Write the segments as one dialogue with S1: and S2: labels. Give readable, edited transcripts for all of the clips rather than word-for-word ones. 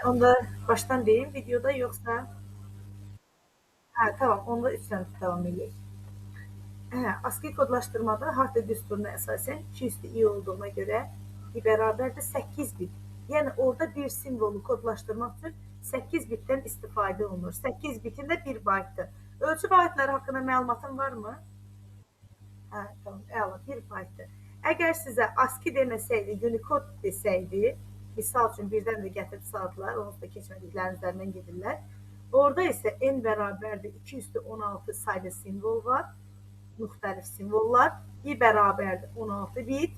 S1: Onda baştan deyim videoda yoksa? Tamam. Onda 3'dən devam edək. ASCII kodlaşdırmada hardware düsturuna əsasən 2 olduğuna görə i bərabərdir 8 bit. Yəni orada bir simvolu kodlaşdırmaq üçün 8 bitdən istifadə olunur. 8 bitin də 1 baytdır. Ölçü baytları haqqında məlumatın varmı? Tamam, əla, 1 baytdır. Əgər sizə ASCII deməsəydi, Unicode desəydi, misal üçün birdən də gətirib saldılar, onsuz da keçmədiklərin üzərindən gedirlər. Orada isə n bərabərdir 2/16 sayda simvol var, müxtəlif simvollar, i bərabərdir 16 bit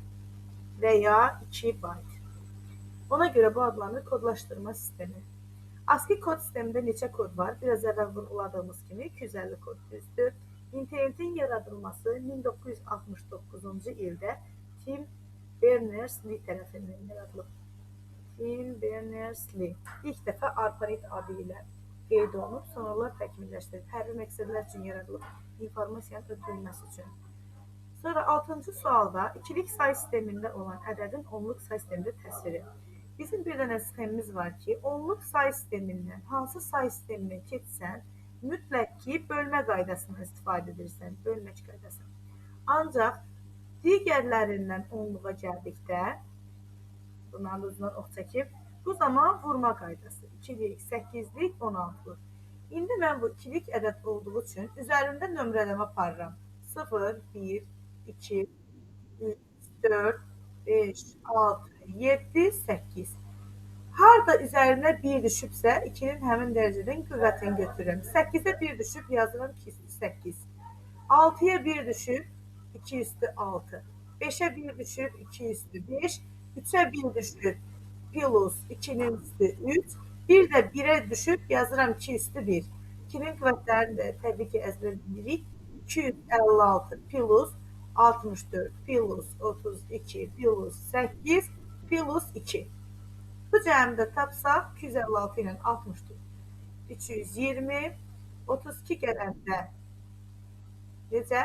S1: və ya 2 bayt. Ona görə bu adlanır kodlaşdırma sistemi. ASCII kod sistemində neçə kod var? Biraz əvvəl vurğuladığımız kimi 250 kod düzdür. İnternetin yaradılması 1969-cu ildə Tim Berners-Lee tərəfindən yaradılıb. Tim Berners-Lee ilk dəfə ARPANET adı ilə qeyd olunub, sonralar təkmilləşdirilib. Hərbi məqsədlər üçün yaradılıb, informasiyanın ötürülməsi üçün. Sonra 6-cı sualda ikilik say sistemində olan ədədin onluq say sistemində təsviri. Bizim bir dənə sxemimiz var ki, onluq say sistemindən hansı say sisteminə keçsən, mütləq ki, bölmə qaydasından istifadə edirsən, bölmək qaydası. Ancaq digərlərindən onluğa gəldikdə, bunların ucundan ox çəkib, bu zaman vurma qaydası. 2-lik, 8-lik, 16-lik. İndi mən bu 2-lik ədəd olduğu üçün üzərində nömrələmə aparıram. 0, 1, 2, 3, 4, 5, 6, 7, 8. Harada üzərinə 1 düşübsə, 2-nin həmin dərəcədən qüvvətini götürürəm. 8-ə 1 düşüb, yazıram 2/8. 6-ya 1 düşüb, 2/6. 5-ə 1 düşüb, 2/5. 3-ə 1 düşüb, plus 2-nin üstü 3. Bir də 1-ə düşüb, yazıram 2/1. 2-nin qüvvətlərini də təbii ki, əzbər bilirik. 256 plus 64 plus 32 plus 8 plus 2. Bu cəmdə tapsaq 256 ilə 64. 320, 32 gələndə necə?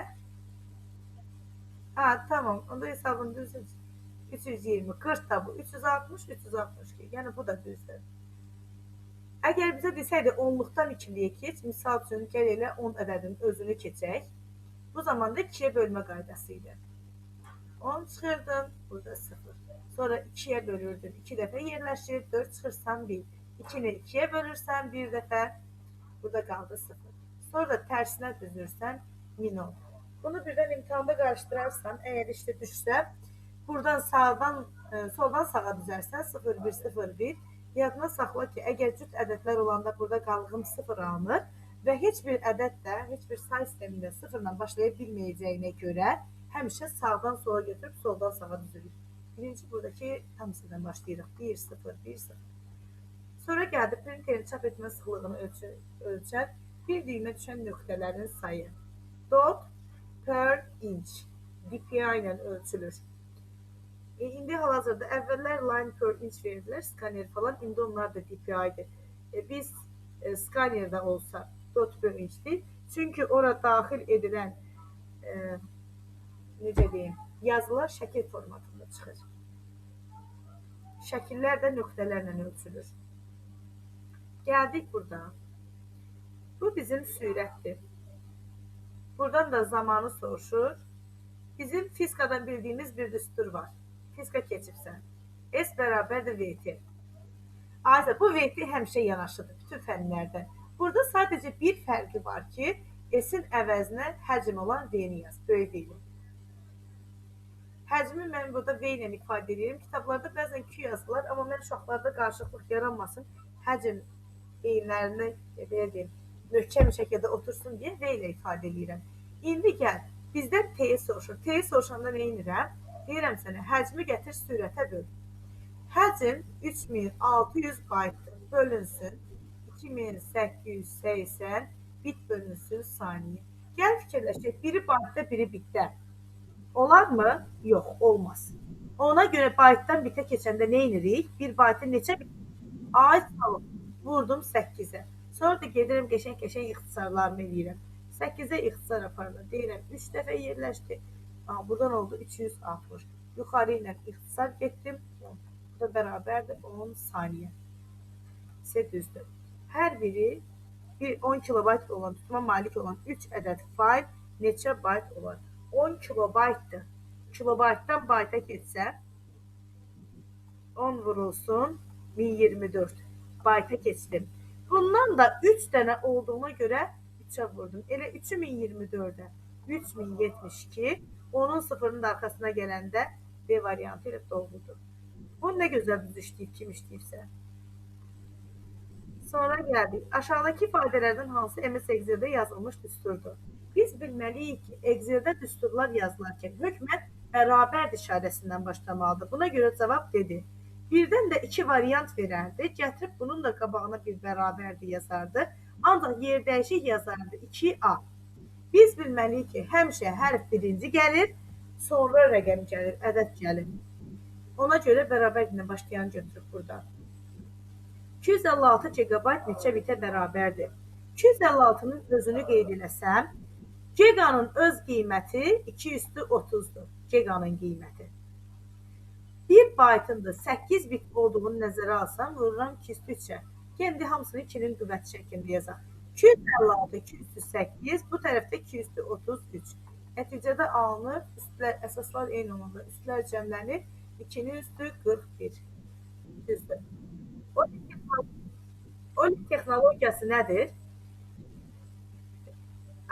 S1: Tamam, onda hesabını düzdür. 320, 40 da bu. 360, 362. Yəni bu da düzdür. Əgər bizə desəydi onluqdan ikiliyə keç, misal üçün gəl elə 10 ədədin özünü keçək, bu zaman da 2-yə bölmə qaydası idi. 10 çıxırdın, burada 0. Sonra 2-yə bölürdün, 2 dəfə yerləşir, 4 çıxırsan 1. 2-ni 2-yə bölürsən, 1 dəfə, burada qaldı 0. Sonra da tərsinə düzürsən, -10. Bunu birdən imtihanda qarışdırarsan, əgər işdə düşsə, buradan soldan sağa düzərsən, 0, 1, 0, 1. Yadına saxla ki, əgər cüt ədədlər olanda burada qalğım 0 alınır və heç bir ədəd də, heç bir say sistemində 0-la başlaya bilməyəcəyinə görə həmişə sağdan sola götürüb soldan sağa düzülür. Birinci buradakı hamısından başlayırıq. 1, 0, 1, 0. Sonra gəldi printerin çap etmə sıxlığını ölçər. Bir dilimə düşən nöqtələrin sayı. Dot per inch DPI ilə ölçülür. İndi hal-hazırda əvvəllər line per inch verdilər, skaner falan, indi onlar da DPI-dir. Biz skanerdə olsa dot per inchdir. Çünki ora daxil edilən necə deyim, yazılar şəkil formatında çıxır. Şəkillər də nöqtələrlə ölçülür. Gəldik burada. Bu bizim sürətdir. Buradan da zamanı soruşur. Bizim fizikadan bildiyimiz bir düstur var. Fizika keçibsən. S bərabərdir VT. Ayrıca bu VT həmişə yanaşıdır bütün fənlərdə. Burada sadəcə bir fərqi var ki, S-in əvəzinə həcm olan V-ni yaz, böyük V-ni. Həcmi mən burada V ilə ifadə edirəm. Kitablarda bəzən Q yazılır, amma mən uşaqlarda qarışıqlıq yaranmasın, həcm eyinlərini, belə deyim, möhkəm şəkildə otursun deyə V ilə ifadə edirəm. İndi gəl, bizdən T-yi soruşur. T-yi soruşanda nə edirəm? Deyirəm sənə, həcmi gətir sürətə böl. Həcm 3600 baytdır. Bölünsün 2880 bit bölünsün saniyə. Gəl fikirləşək, biri baytda, biri bitdə. Olar mı? Yox, olmaz. Ona görə baytdan bitə keçəndə nə edirik? Bir baytı neçə bit? Ait salım. Vurdum 8-ə. Sonra da gedirəm qəşəng-qəşəng ixtisarlarımı edirəm. 8-ə ixtisar aparılır. Deyirəm 3 dəfə yerləşdi. Buradan oldu 360. Yuxarı ilə ixtisar etdim. Bu da bərabərdir 10 saniyə. İsə düzdür. Hər biri bir 10 kilobayt olan, tutuma malik olan 3 ədəd fayl neçə bayt olar? 10 kilobaytdır. Kilobaytdan bayta getsə 10 vurulsun 1024 bayta keçdim. Bundan da 3 dənə olduğuna görə 3-ə vurdum. Elə 3024-ə 3072 onun sıfırının arxasına gələndə B variantı ilə doğrudur. Bu nə gözəl düz işləyib, kim işləyibsə. Sonra gəldik. Aşağıdakı ifadələrdən hansı MS Excel-də yazılmış düsturdur? Biz bilməliyik ki, Excel-də düsturlar yazılarkən hökmən bərabərdir işarəsindən başlamalıdır. Buna görə cavab dedi. Birdən də 2 variant verərdi. Gətirib bunun da qabağına bir bərabərdir yazardı. Ancaq yer dəyişik yazardı 2A. Biz bilməliyik ki, həmişə hərf birinci gəlir, sonra rəqəm gəlir, ədəd gəlir. Ona görə bərabərlə başlayan götürüb burada. 256 GB neçə bitə bərabərdir? 256-nın özünü qeyd eləsəm, GB-nın öz qiyməti 2/30-dur. GB-nın qiyməti. 1 baytın da 8 bit olduğunu nəzərə alsam, vururam 2/3-ə. Kendi hamısını 2-nin qüvvəti şəklində yazaq. 256, 208, bu tərəfdə 2/33. Nəticədə alınır, üstlər, əsaslar eyni olanda üstlər cəmlənir, 2-nin üstü 41. Düzdür. OLED texnologiyası nədir?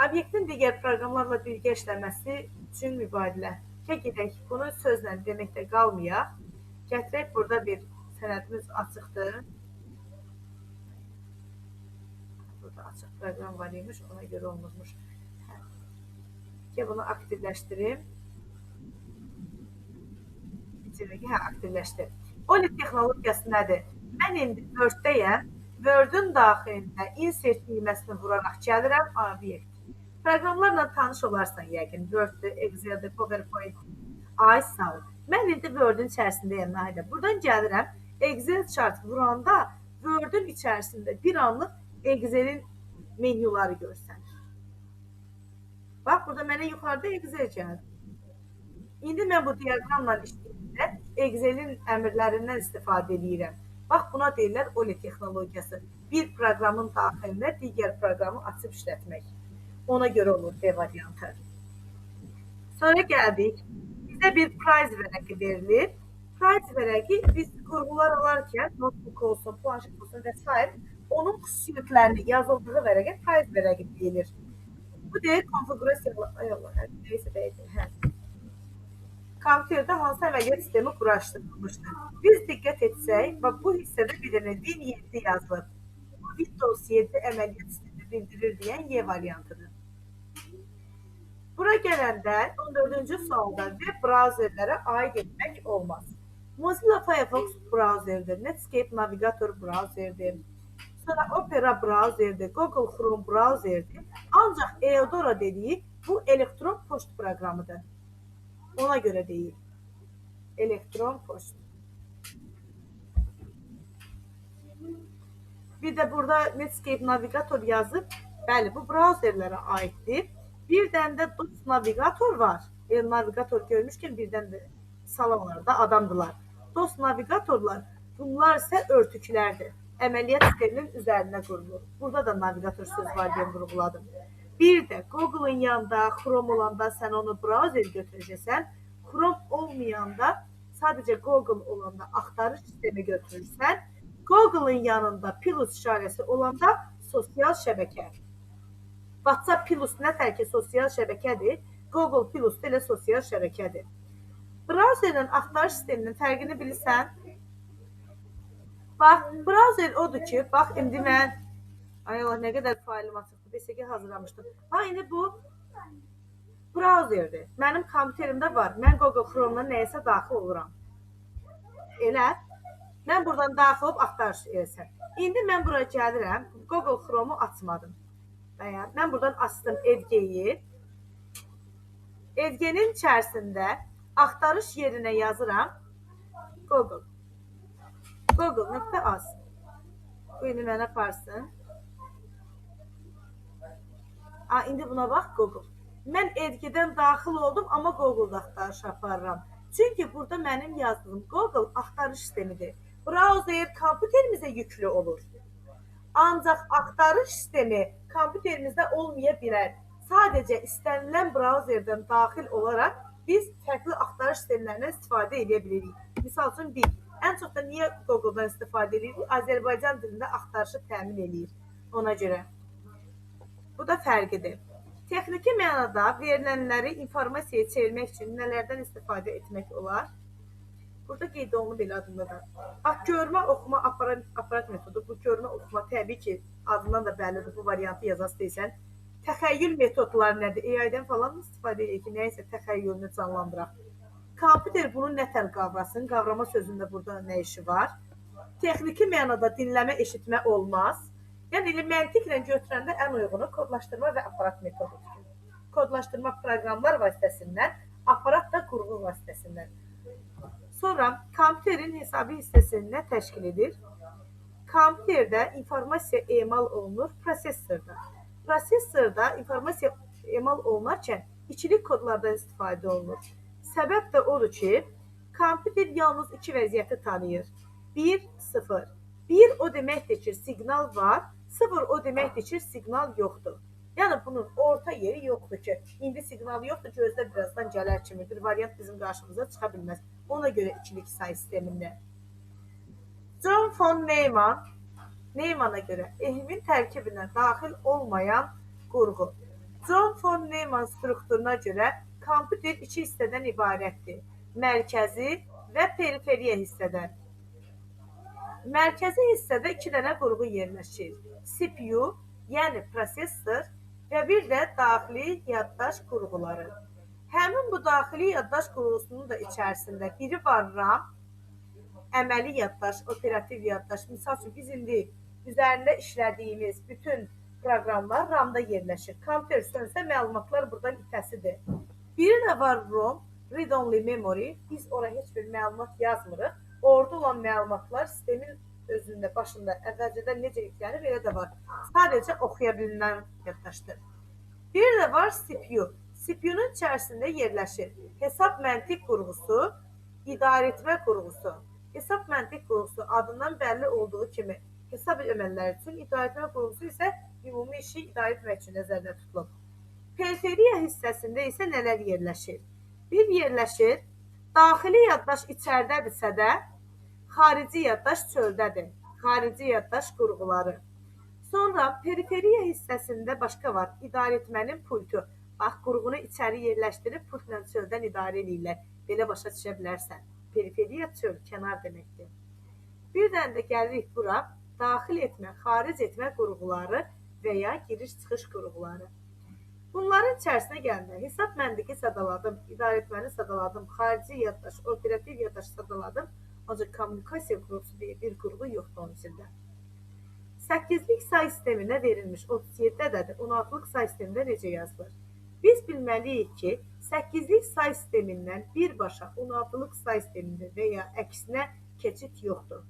S1: Obyektin digər proqramlarla birgə işləməsi üçün mübadilə. Gedək, bunu sözlə deməkdə qalmayaq. Gətirək, burada bir sənədimiz açıqdır. Burada açıq proqram var imiş, ona görə olmurmuş. Bunu aktivləşdirim. Aktivləşdir. OLED texnologiyası nədir? Mən indi Word-dəyəm. Word-ün daxilində insert düyməsini vuraraq gəlirəm obyekt. Proqramlarla tanış olarsan yəqin. Word-dür, Excel-dir, PowerPoint. Ay sağ ol. Mən indi Word-ün içərisindəyəm. Buradan gəlirəm. Excel chart vuranda Word-ün içərisində bir anlıq Excel-in menyuları görsənir. Bax, burada mənə yuxarıda Excel gəldi. İndi mən bu diaqramla işləyəndə Excel-in əmrlərindən istifadə edirəm. Bax, buna deyirlər OLED texnologiyası. Bir proqramın daxilində digər proqramı açıb işlətmək. Ona görə olur D variantı. Sonra gəldik. Bizə bir price vərəqi verilir. Price vərəqi biz qurğular alarkən, notebook olsun, planşet olsun və s. onun xüsusiyyətlərini yazıldığı vərəqə price vərəqi deyilir. Bu deyil, konfigurasiyalar, neysə deyil. Kompüterdə hansı əməliyyat sistemi quraşdırılmışdır? Biz diqqət etsək, bu hissədə bir dənə Win 7 yazılır. Bu Windows 7 əməliyyat sistemi bildirir deyən Y variantıdır. Bura gələndə 14-cü sualda web brauzerlərə aid etmək olmaz. Mozilla Firefox brauzerdir, Netscape navigator brauzerdir, sonra Opera brauzerdir, Google Chrome brauzerdir. Ancaq Eudora dediyi bu elektron poçt proqramıdır. Ona görə deyil. Elektron poçt. Bir də burada Netscape navigator yazıb. Bəli, bu brauzerlərə aiddir. Bir dənə də DOS navigator var. Navigator görmüşkən birdən də salamlar da adamdılar. DOS navigatorlar, bunlar isə örtüklərdir. Əməliyyat sisteminin üzərinə qurulur. Burada da navigator söz var deyə vurğuladım. Bir də Google-ın yanında, Chrome olanda sən onu brauzer götürəcəksən. Chrome olmayanda, sadəcə Google olanda axtarış sistemi götürürsən. Google-ın yanında plus işarəsi olanda sosial şəbəkə. WhatsApp plus nətər ki, sosial şəbəkədir. Google plus da elə sosial şəbəkədir. Brauzerin axtarış sisteminin fərqini bilirsən? Bax, brauzer odur ki, bax, indi mən ay Allah, nə qədər failim açıqdır, BSG hazırlamışdım. Bax, indi bu brauzerdir. Mənim kompüterimdə var. Mən Google Chrome-dan nəyəsə daxil oluram. Elə, mən buradan daxil olub axtarış eləsəm. İndi mən buraya gəlirəm, Google Chrome-u açmadım. Mən buradan açdım Edge'yi. Edge'nin içərisində axtarış yerinə yazıram Google. Google.az. Bu indi mənə aparsın. İndi buna bax Google. Mən Edge'dən daxil oldum, amma Google'da axtarış aparıram. Çünki burada mənim yazdığım Google axtarış sistemidir. Browser kompüterimizə yüklü olur. Ancaq axtarış sistemi kompüterimizdə olmaya bilər. Sadəcə istənilən brauzerdən daxil olaraq biz fərqli axtarış sistemlərindən istifadə edə bilirik. Misal üçün biz ən çox da niyə Google-dan istifadə edirik? Azərbaycan dilində axtarışı təmin edir. Ona görə. Bu da fərqidir. Texniki mənada verilənləri informasiya çevirmək üçün nələrdən istifadə etmək olar? Burada qeyd olunub belə adında da. Bax, görmə oxuma aparat metodu. Bu görmə oxuma təbii ki, adından da bəllidir. Bu variantı yazası deyilsən. Təxəyyül metodları nədir? AI-dən falan istifadə edir ki, nəyəsə təxəyyülünü canlandıraq. Kompüter bunu nətər qavrasın? Qavrama sözündə burada nə işi var? Texniki mənada dinləmə, eşitmə olmaz. Yəni, məntiqlə götürəndə ən uygunu kodlaşdırma və aparat metodudur. Kodlaşdırma proqramlar vasitəsindən, aparat da qurğu vasitəsindən. Sonra kompüterin hesabı hissəsini nə təşkil edir? Kompüterdə informasiya emal olunur prosesorda. Prosesorda informasiya emal olunarkən ikilik kodlardan istifadə olunur. Səbəb də odur ki, kompüter yalnız iki vəziyyəti tanıyır. 1, 0. 1 o deməkdir ki, siqnal var, 0 o deməkdir ki, siqnal yoxdur. Yəni, bunun orta yeri yoxdur ki, indi siqnal yoxdur, gözlə birazdan gələr kimi bir variant bizim qarşımıza çıxa bilməz. Ona görə ikilik say sistemində. John von Neumana görə elmin tərkibinə daxil olmayan qurğu. John von Neumann strukturuna görə kompüter iki hissədən ibarətdir. Mərkəzi və periferiya hissədən. Mərkəzi hissədə iki dənə qurğu yerləşir. CPU, yəni prosesor və bir də daxili yaddaş qurğuları. Həmin bu daxili yaddaş qurğusunun da içərisində biri var RAM, əməli yaddaş, operativ yaddaş. Misal üçün, biz indi üzərində işlədiyimiz bütün proqramlar RAM-da yerləşir. Kompüter sönsə məlumatlar buradan itəsidir. Biri də var ROM, read-only memory. Biz ora heç bir məlumat yazmırıq. Orada olan məlumatlar sistemin özündə, başında, əvvəlcədən necə yüklənib, elə də var. Sadəcə oxuya bilinən yaddaşdır. Bir də var CPU. CPU-nun içərisində yerləşir hesab məntiq qurğusu, idarəetmə qurğusu. Hesab məntiq qurğusu adından bəlli olduğu kimi hesab əməlləri üçün, idarəetmə qurğusu isə ümumi işi idarə etmək üçün nəzərdə tutulub. Periferiya hissəsində isə nələr yerləşir? Bir yerləşir, daxili yaddaş içərdədirsə də, xarici yaddaş çöldədir. Xarici yaddaş qurğuları. Sonra periferiya hissəsində başqa var, idarəetmənin pultu. Bax, qurğunu içəri yerləşdirib pultla çöldən idarə edirlər. Belə başa düşə bilərsən. Periferiya çöl, kənar deməkdir. Bir dənə də gəlirik bura, daxil etmə, xaric etmə qurğuları və ya giriş-çıxış qurğuları. Bunların içərisinə gəlinə hesab məntiqi sadaladım, idarəetməni sadaladım, xarici yaddaş, operativ yaddaş sadaladım. Ancaq kommunikasiya qurğusu deyə bir qurğu yoxdur onun içində. 8-lik say sisteminə verilmiş 37 ədədi 16-lıq say sistemində necə yazılır? Biz bilməliyik ki, 8-lik say sistemindən birbaşa 16-lıq say sistemində və ya əksinə keçid yoxdur.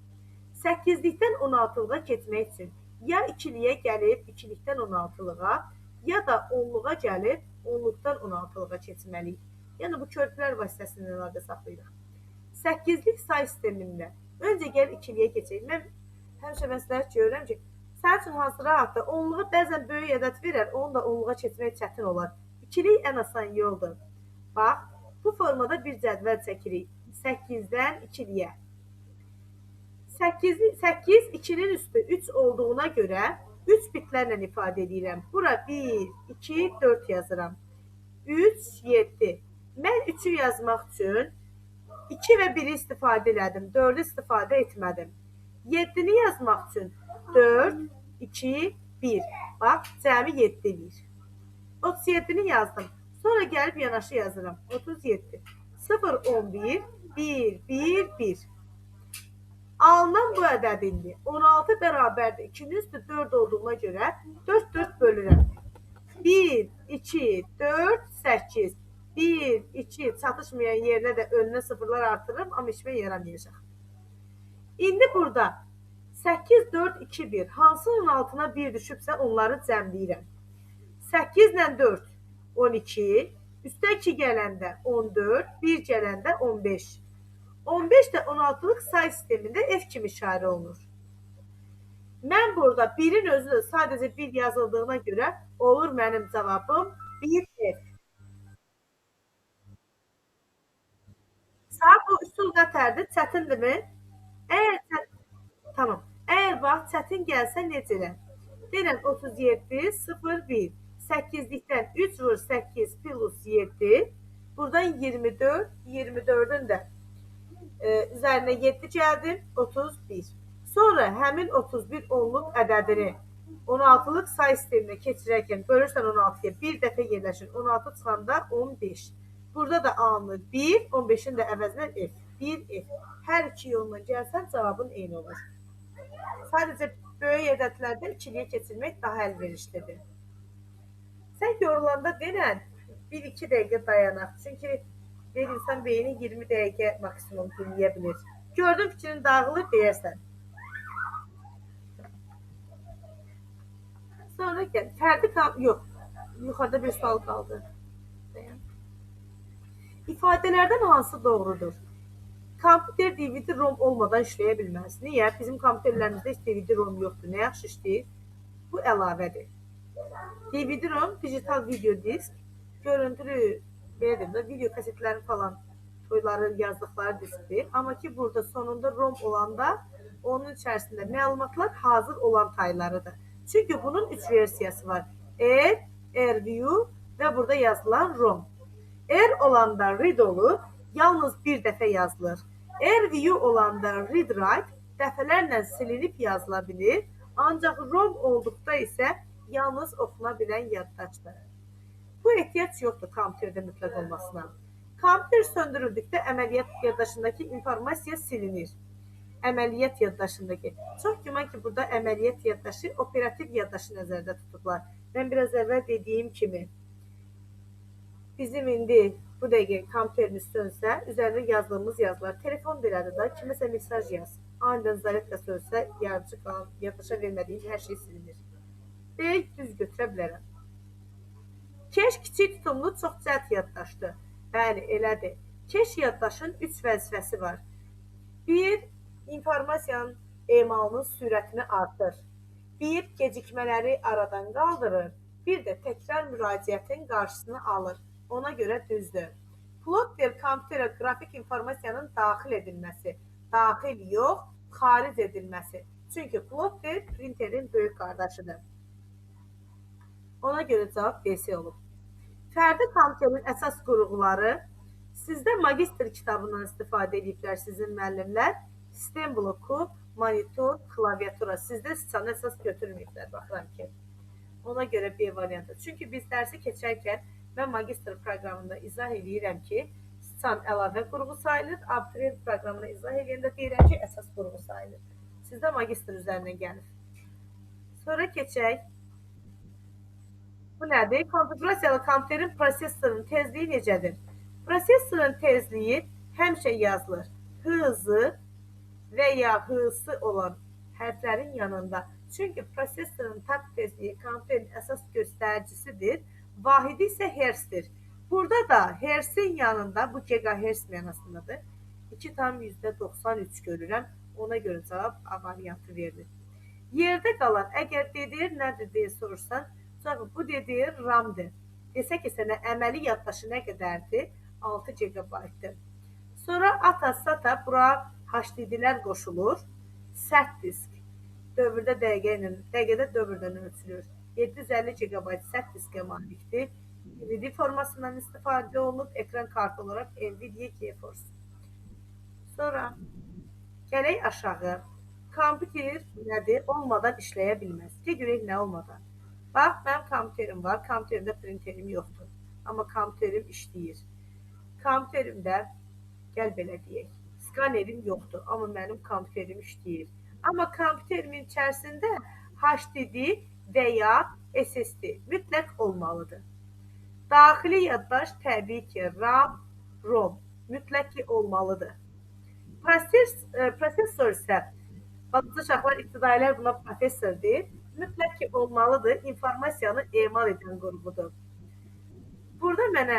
S1: 8-likdən 16-lığa keçmək üçün ya 2-liyə gəlib 2-likdən 16-lığa, ya da 10-luğa gəlib 10-luqdan 16-lığa keçməliyik. Yəni, bu körpülər vasitəsindən əlaqə saxlayırıq. 8-lik say sistemində öncə gəl 2-liyə keçək. Mən həmişə məsləhət görürəm ki, sənin üçün hansı rahatdır? 10-luğa bəzən böyük ədəd verər, onu da 10-luğa keçmək çətin olar. 2-lik ən asan yoldur. Bax, bu formada bir cədvəl çəkirik. 8-dən 2-liyə. 8, 2-nin üstü 3 olduğuna görə 3 bitlərlə ifadə edirəm. Bura 1, 2, 4 yazıram. 3, 7. Mən 3-ü yazmaq üçün 2 və 1-i istifadə elədim. 4-ü istifadə etmədim. 7-ni yazmaq üçün 4, 2, 1. Bax, cəmi 7 edir. 37-ni yazdım. Sonra gəlib yanaşı yazıram. 37. 0, 11, 1, 1, 1. Alınan bu ədəd indi 16 bərabərdir. 2-nin üstü 4 olduğuna görə 4, 4 bölürəm. 1, 2, 4, 8. 1, 2 çatışmayan yerinə də önünə sıfırlar artırırım, amma işmə yaramayacaq. İndi burada 8, 4, 2, 1. Hansının altına 1 düşübsə onları cəmləyirəm. 8 ilə 4, 12. Üstə 2 gələndə 14, 1 gələndə 15. 15 də 16-lıq say sistemində F kimi işarə olunur. Mən burada 1-in özü də sadəcə 1 yazıldığına görə olur mənim cavabım 1F. Sağ bu üsul qətərdir, çətindirmi? Əgər tamam. Əgər bax çətin gəlsə necə elə? Denən 37, 0, 1. 8-likdən 3 vur 8 plus 7. Buradan 24, 24-ün də üzərinə 7 gəldim, 31. Sonra həmin 31 onluq ədədini 16-lıq say sisteminə keçirərkən bölürsən 16-ya bir dəfə yerləşir. 16 çıxanda 15. Burada da A-nı 1, 15-in də əvəzinə F. 1F. Hər iki yolla gəlsən cavabın eyni olur. Sadəcə böyük ədədlərdə ikiliyə keçirmək daha əlverişlidir. Sən yorulanda denən 1-2 dəqiqə dayanaq. Çünki bir insan beyni 20 dəqiqə maksimum dinləyə bilir. Gördün fikrin dağılır deyərsən. Sonra gəl. Fərdi yox. Yuxarıda bir sual qaldı. İfadələrdən hansı doğrudur? Kompüter DVD-ROM olmadan işləyə bilməz. Niyə? Bizim kompüterlərimizdə heç DVD-ROM yoxdur. Nə yaxşı işləyir? Bu əlavədir. DVD-ROM digital video disk, görüntülü belə deyim də, video kasetlərin falan toyları yazdıqları diskdir. Amma ki burada sonunda ROM olanda onun içərisində məlumatlar hazır olan taylarıdır. Çünki bunun 3 versiyası var. R, RView və burada yazılan ROM. R olanda read olur, yalnız bir dəfə yazılır. RView olanda read write dəfələrlə silinib yazıla bilir. Ancaq ROM olduqda isə yalnız oxuna bilən yaddaşdır. Bu ehtiyac yoxdur kompüterdə mütləq olmasına. Kompüter söndürüldükdə əməliyyat yaddaşındakı informasiya silinir. Əməliyyat yaddaşındakı. Çox güman ki, burada əməliyyat yaddaşı, operativ yaddaşı nəzərdə tutublar. Mən biraz əvvəl dediyim kimi, bizim indi bu dəqiqə kompüterimiz sönsə, üzərində yazdığımız yazılar, telefon belədir da, kiməsə mesaj yaz. Aniden zaretka sönsə, yarıcı qalan, yaddaşa vermədiyim hər şey silinir. Deyək, düz götürə bilərəm. Keş kiçik tutumlu, çox cəld yaddaşdır. Bəli, elədir. Keş yaddaşın 3 vəzifəsi var. 1. İnformasiyanın emalının sürətini artır. 1. Gecikmələri aradan qaldırır. Bir də təkrar müraciətin qarşısını alır. Ona görə düzdür. Plotter kompüterə qrafik informasiyanın daxil edilməsi. Daxil yox, xaric edilməsi. Çünki plotter printerin böyük qardaşıdır. Ona görə cavab BC olub. Fərdi kompüterin əsas qurğuları sizdə magistr kitabından istifadə ediblər sizin müəllimlər. Sistem bloku, monitor, klaviatura. Sizdə sıçanı əsas götürməyiblər, baxıram ki. Ona görə B variantı. Çünki biz dərsi keçərkən mən magistr proqramında izah edirəm ki, sıçan əlavə qurğu sayılır, abituriyent proqramına izah edəndə deyirəm ki, əsas qurğu sayılır. Sizdə magistr üzərindən gəlir. Sonra keçək. Bu nədir? Konfigurasiyalı kompüterin prosesorunun tezliyi necədir? Prosesorun tezliyi həmişə yazılır. Hızı və ya hızı olan hərflərin yanında. Çünki prosesorun takt tezliyi kompüterin əsas göstəricisidir. Vahidi isə hertzdir. Burada da hertzin yanında, bu gigahertz mənasındadır. 2,93 görürəm. Ona görə cavab A variantı verilir. Yerdə qalan, əgər DDR nədir deyə soruşsan, bu DDR RAM-dır. Desək ki, sənə əməli yaddaşı nə qədərdir? 6 GB-dır. Sonra ATA-SATA bura HDD-lər qoşulur. Sərt disk. Dövrdə dəqiqədə dövrdən ölçülür. 750 GB sərt diskə malikdir. DVD formasından istifadə olunub. Ekran kartı olaraq NVIDIA GeForce. Sonra gələk aşağı. Kompüter nədir? Olmadan işləyə bilməz. Görək nə olmadan. Bax, mənim kompüterim var. Kompüterimdə printerim yoxdur. Amma kompüterim işləyir. Kompüterimdə, gəl belə deyək, skanerim yoxdur. Amma mənim kompüterim işləyir. Amma kompüterimin içərisində HDD və ya SSD mütləq olmalıdır. Daxili yaddaş təbii ki, RAM, ROM mütləq ki olmalıdır. Prosesor isə, balaca uşaqlar, ibtidailər buna prosesor deyir, mütləq ki olmalıdır, informasiyanı emal edən qurğudur. Burada mənə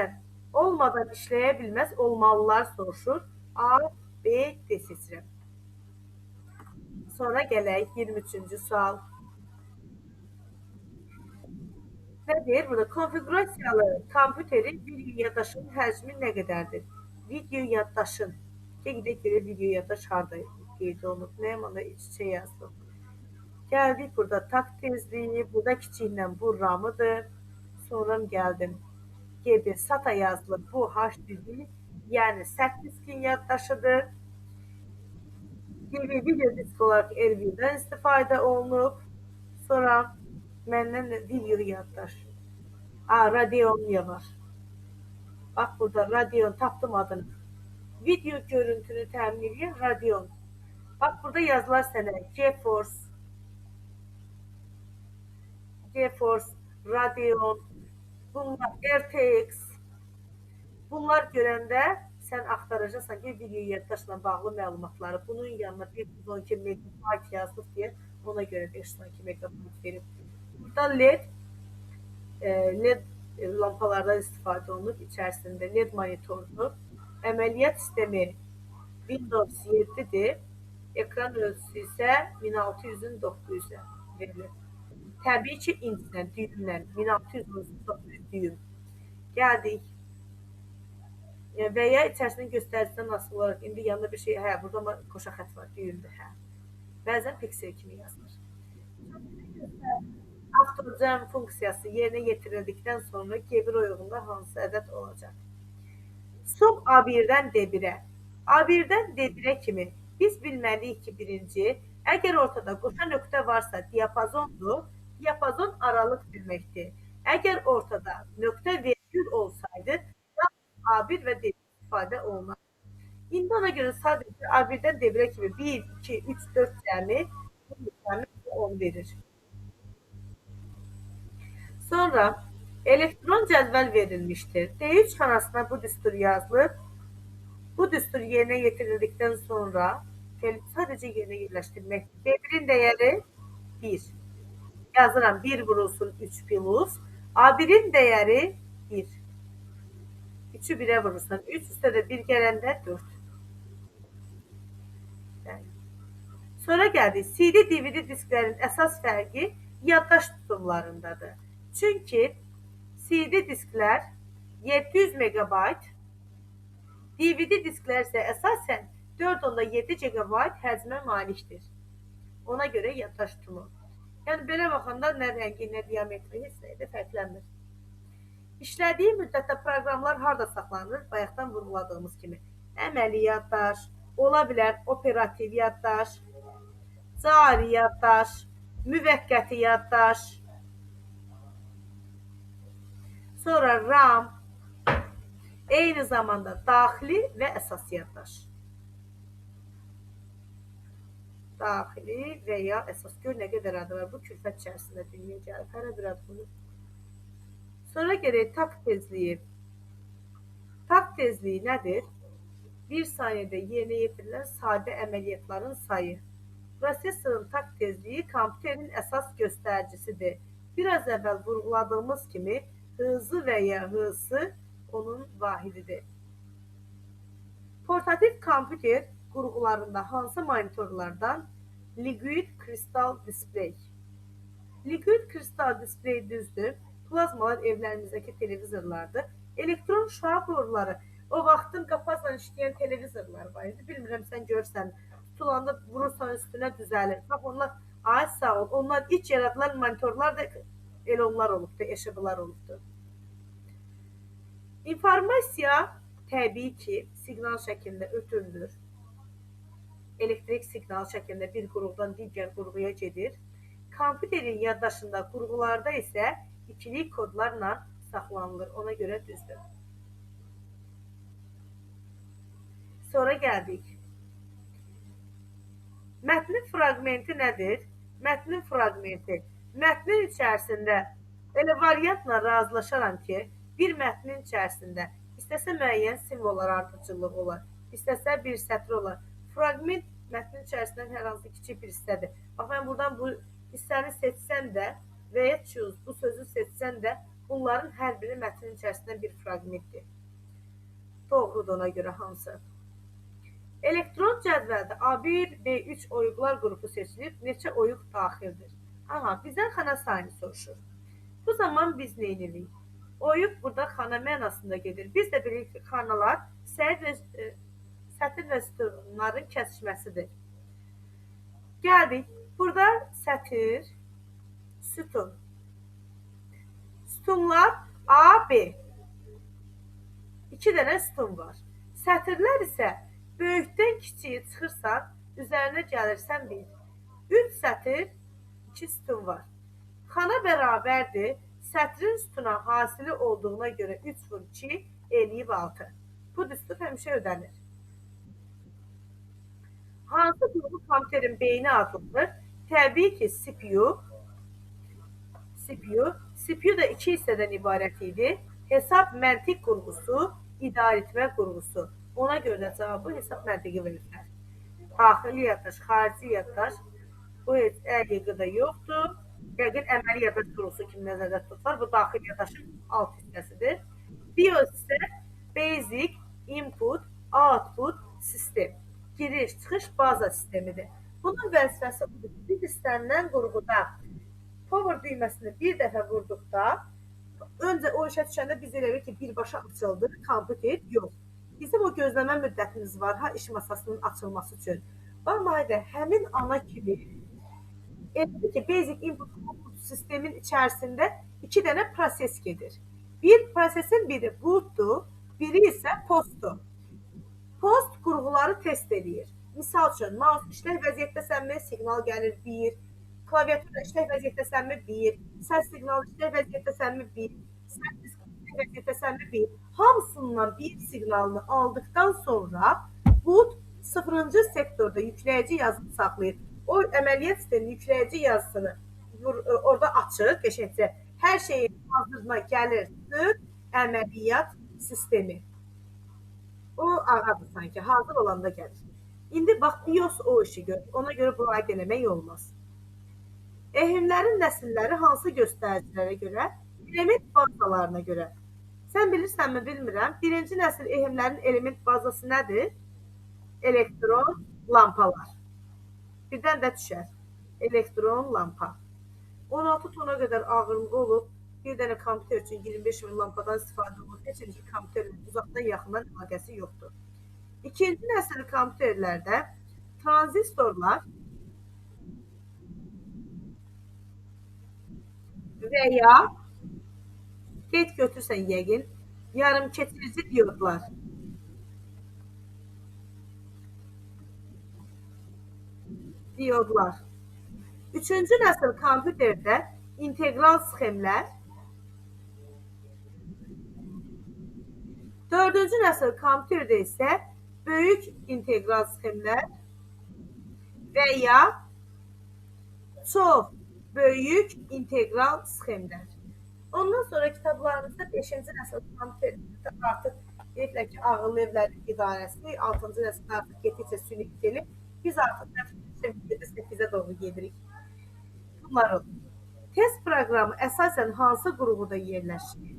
S1: Olmadan işləyə bilməz, olmalılar soruşur. A, B, D seçirəm. Sonra gələk 23-cü sual. Nə deyir burada? Konfigurasiyalı kompüterin video yaddaşının həcmi nə qədərdir? Video yaddaşın. Qeyd görə video yaddaş harda qeyd olunub? Nəyəm ona iç-içə yazdım. Gəldik burada takt tezliyi, burada kiçiklə bu RAM-ıdır. Sonra gəldim. GB SATA yazılıb. Bu HDD, yəni sərt diskin yaddaşıdır. GB video disk olaraq LV-dən istifadə olunub. Sonra məndən video yaddaş. Radeon var. Bax burada Radeon tapdım adını. Video görüntünü təmin edən Radeon. Bax burada yazılar sənə GeForce, Radeon, bunlar RTX. Bunlar görəndə sən axtaracaqsan ki, video yaddaşla bağlı məlumatları. Bunun yanına 512 MB yazılıb deyə ona görə 512 MB verib. Burada LED lampalardan istifadə olunub içərisində LED monitordur. Əməliyyat sistemi Windows 7-dir. Ekran ölçüsü isə 1600-ün 900-ə verilir. Təbii ki, incilə, düyümlə 1600 düyüm. Gəldik. Və ya içərisinin göstəricisindən asılı olaraq indi yanında bir şey, burada qoşa xət var, düyümdür, Bəzən piksel kimi yazılır. Avtocam funksiyası yerinə yetirildikdən sonra G1 oyuğunda hansı ədəd olacaq? Sub A1-dən D1-ə. A1-dən D1-ə kimi biz bilməliyik ki, birinci, əgər ortada qoşa nöqtə varsa diapazondur, diapazon aralıq deməkdir. Əgər ortada nöqtə vergül olsaydı, A1 və D1 istifadə olunar. İndi ona görə sadəcə A1-dən D1-ə kimi 1, 2, 3, 4 cəmi 10 verir. Sonra elektron cədvəl verilmişdir. D3 xanasına bu düstur yazılıb. Bu düstur yerinə yetirildikdən sonra sadəcə yerinə yerləşdirmək. D1-in dəyəri 1. Yazıram 1 vurulsun 3 plus. A1-in dəyəri 1. 3-ü 1-ə vurursan 3, üstə də 1 gələndə 4. Sonra gəldik. CD, DVD disklərin əsas fərqi yaddaş tutumlarındadır. Çünki CD disklər 700 MB, DVD disklər isə əsasən 4.7 GB həcmə malikdir. Ona görə yaddaş tutumu. Yəni, belə baxanda nə rəngi, nə diametri heç nəyə də fərqlənmir. İşlədiyi müddətdə proqramlar harada saxlanılır? Bayaqdan vurguladığımız kimi. Əməli yaddaş, ola bilər operativ yaddaş, cari yaddaş, müvəqqəti yaddaş, sonra RAM, eyni zamanda daxili və əsas yaddaş. Daxili və ya əsas. Gör nə qədər adı var. Bu külfət içərisində dünyaya gəlib. Hərə bir adı bunu. Sonra gələk takt tezliyi. Takt tezliyi nədir? 1 saniyədə yerinə yetirilən sadə əməliyyatların sayı. Prosesorun takt tezliyi kompüterin əsas göstəricisidir. Biraz əvvəl vurguladığımız kimi hızı və ya hızı onun vahididir. Portativ kompüter qurğularında hansı monitorlardan? Liquid Crystal Display. Liquid Crystal Display düzdür. Plazmalar evlərimizdəki televizorlardır. Elektron şüa boruları o vaxtın qapazla işləyən televizorlar var idi. Bilmirəm, sən görsən, tutulanda vurursan üstünə düzəlir. Bax, onlar, ay sağ ol, onlar ilk yaradılan monitorlar da elə onlar olubdu, eşiqlər olubdu. İnformasiya təbii ki, siqnal şəklində ötürülür. Elektrik siqnal şəklində bir qurğudan digər qurğuya gedir. Kompüterin yaddaşında qurğularda isə ikilik kodlarla saxlanılır. Ona görə düzdür. Sonra gəldik. Mətnin fraqmenti nədir? Mətnin fraqmenti. Mətnin içərisində elə variantla razılaşaram ki, bir mətnin içərisində istəsə müəyyən simvollar ardıcıllıq olar, istəsə bir sətr olar. Fraqment mətnin içərisindən hər hansı kiçik bir hissədir. Bax, mən buradan bu hissəni seçsəm də və ya choose bu sözü seçsəm də bunların hər biri mətnin içərisindən bir fraqmentdir. Doğrudur ona görə hansı? Elektron cədvəldə A1, B3 oyuqlar qrupu seçilib, neçə oyuq daxildir? Aha, bizdən xana sayını soruşur. Bu zaman biz nə edirik? Oyuq burada xana mənasında gedir. Biz də bilirik ki, xanalar sətir və sütunların kəsişməsidir. Gəldik. Burada sətir, sütun. Sütunlar A, B. 2 dənə sütun var. Sətirlər isə böyükdən kiçiyə çıxırsan, üzərinə gəlirsən 1. 3 sətir, 2 sütun var. Xana bərabərdir. Sətrin sütuna hasili olduğuna görə 3 vur 2 eləyib 6. Bu düstur həmişə ödənir. Hansı qrupu kompüterin beyni adlıdır? Təbii ki, CPU. CPU da 2 hissədən ibarət idi. Hesab məntiq qurğusu, idarəetmə qurğusu. Ona görə də cavabı hesab məntiqi verirlər. Daxili yaddaş, xarici yaddaş. Bu heç əqiqədə yoxdur. Yəqin əməli yaddaş qurğusu kimi nəzərdə tutulur. Bu daxili yaddaşın alt hissəsidir. BIOS isə Basic Input Output System. Giriş-çıxış baza sistemidir. Bunun vəzifəsi budur. Biz istənilən qurğuda power düyməsini bir dəfə vurduqda, öncə o işə düşəndə biz elə ki, birbaşa açıldı, kompüter yox. Bizim o gözləmə müddətimiz var, iş masasının açılması üçün. Normalde həmin ana kimi elə ki, Basic Input Output sistemin içərisində 2 dənə proses gedir. Bir prosesin biri bootdur, biri isə postdur. Post qurğuları test edir. Misal üçün, mouse işlək vəziyyətdəsənmi, siqnal gəlir 1, klaviatura işlək vəziyyətdəsənmi 1, səs siqnalı işlək vəziyyətdəsənmi 1, səs işlək vəziyyətdəsənmi 1. Hamısından bir siqnalını aldıqdan sonra boot 0-cı sektorda yükləyici yazını saxlayır. O əməliyyat sisteminin yükləyici yazısını orada açır, qəşəngcə. Hər şeyin hazırına gəlir əməliyyat sistemi. O ağadır sanki, hazır olanda gəlir. İndi bax, BIOS o işi görür. Ona görə bu aid eləmək olmaz. Ehimlərin nəsilləri hansı göstəricilərə görə? Element bazalarına görə. Sən bilirsənmi, bilmirəm. Birinci nəsil ehimlərin element bazası nədir? Elektron lampalar. Birdən də düşər. Elektron lampa. 16 tona qədər ağırlığı olub, bir dənə kompüter üçün 25 min lampadan istifadə olunur. Heç ki, kompüterin uzaqdan yaxından əlaqəsi yoxdur. İkinci nəsil kompüterlərdə tranzistorlar və ya qeyd götürsən yəqin, yarım keçirici diyodlar. Üçüncü nəsil kompüterdə integral sxemlər. Dördüncü nəsil kompüterdə isə böyük integral sxemlər və ya çox böyük integral sxemlər. Ondan sonra kitablarımızda 5-ci nəsil kompüterdə artıq deyirlər ki, ağıllı evlərin idarəsi, 6-cı nəsil artıq getdikcə süni gelir. Biz artıq 8-ə doğru gedirik. Bunlar olur. Test proqramı əsasən hansı qurğuda yerləşir?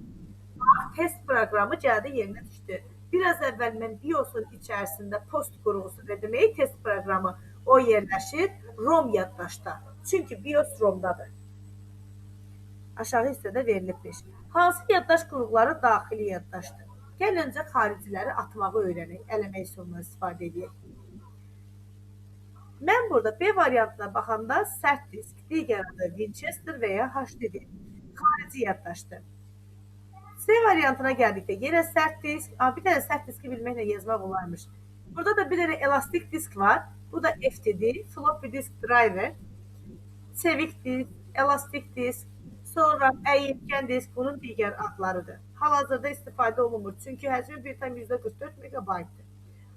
S1: Test proqramı gəldi yerinə düşdü. Biraz əvvəl mən BIOS-un içərisində post qurğusu və demək test proqramı o yerləşir ROM yaddaşda. Çünki BIOS ROM-dadır. Aşağı hissədə verilibdir. Hansı yaddaş qurğuları daxili yaddaşdır? Gəl öncə xariciləri atmağı öyrənək, eləmək üsulundan istifadə edək. Mən burada B variantına baxanda sərt disk, digər adı Winchester və ya HDD xarici yaddaşdır. C variantına gəldikdə yenə sərt disk, bir dənə sərt diski bilməklə yazmaq olarmış. Burada da bir dənə elastik disk var. Bu da FTD, floppy disk driver, çevik disk, elastik disk, sonra əyilkən disk bunun digər adlarıdır. Hal-hazırda istifadə olunmur. Çünki həcmi 1,44 megabaytdır.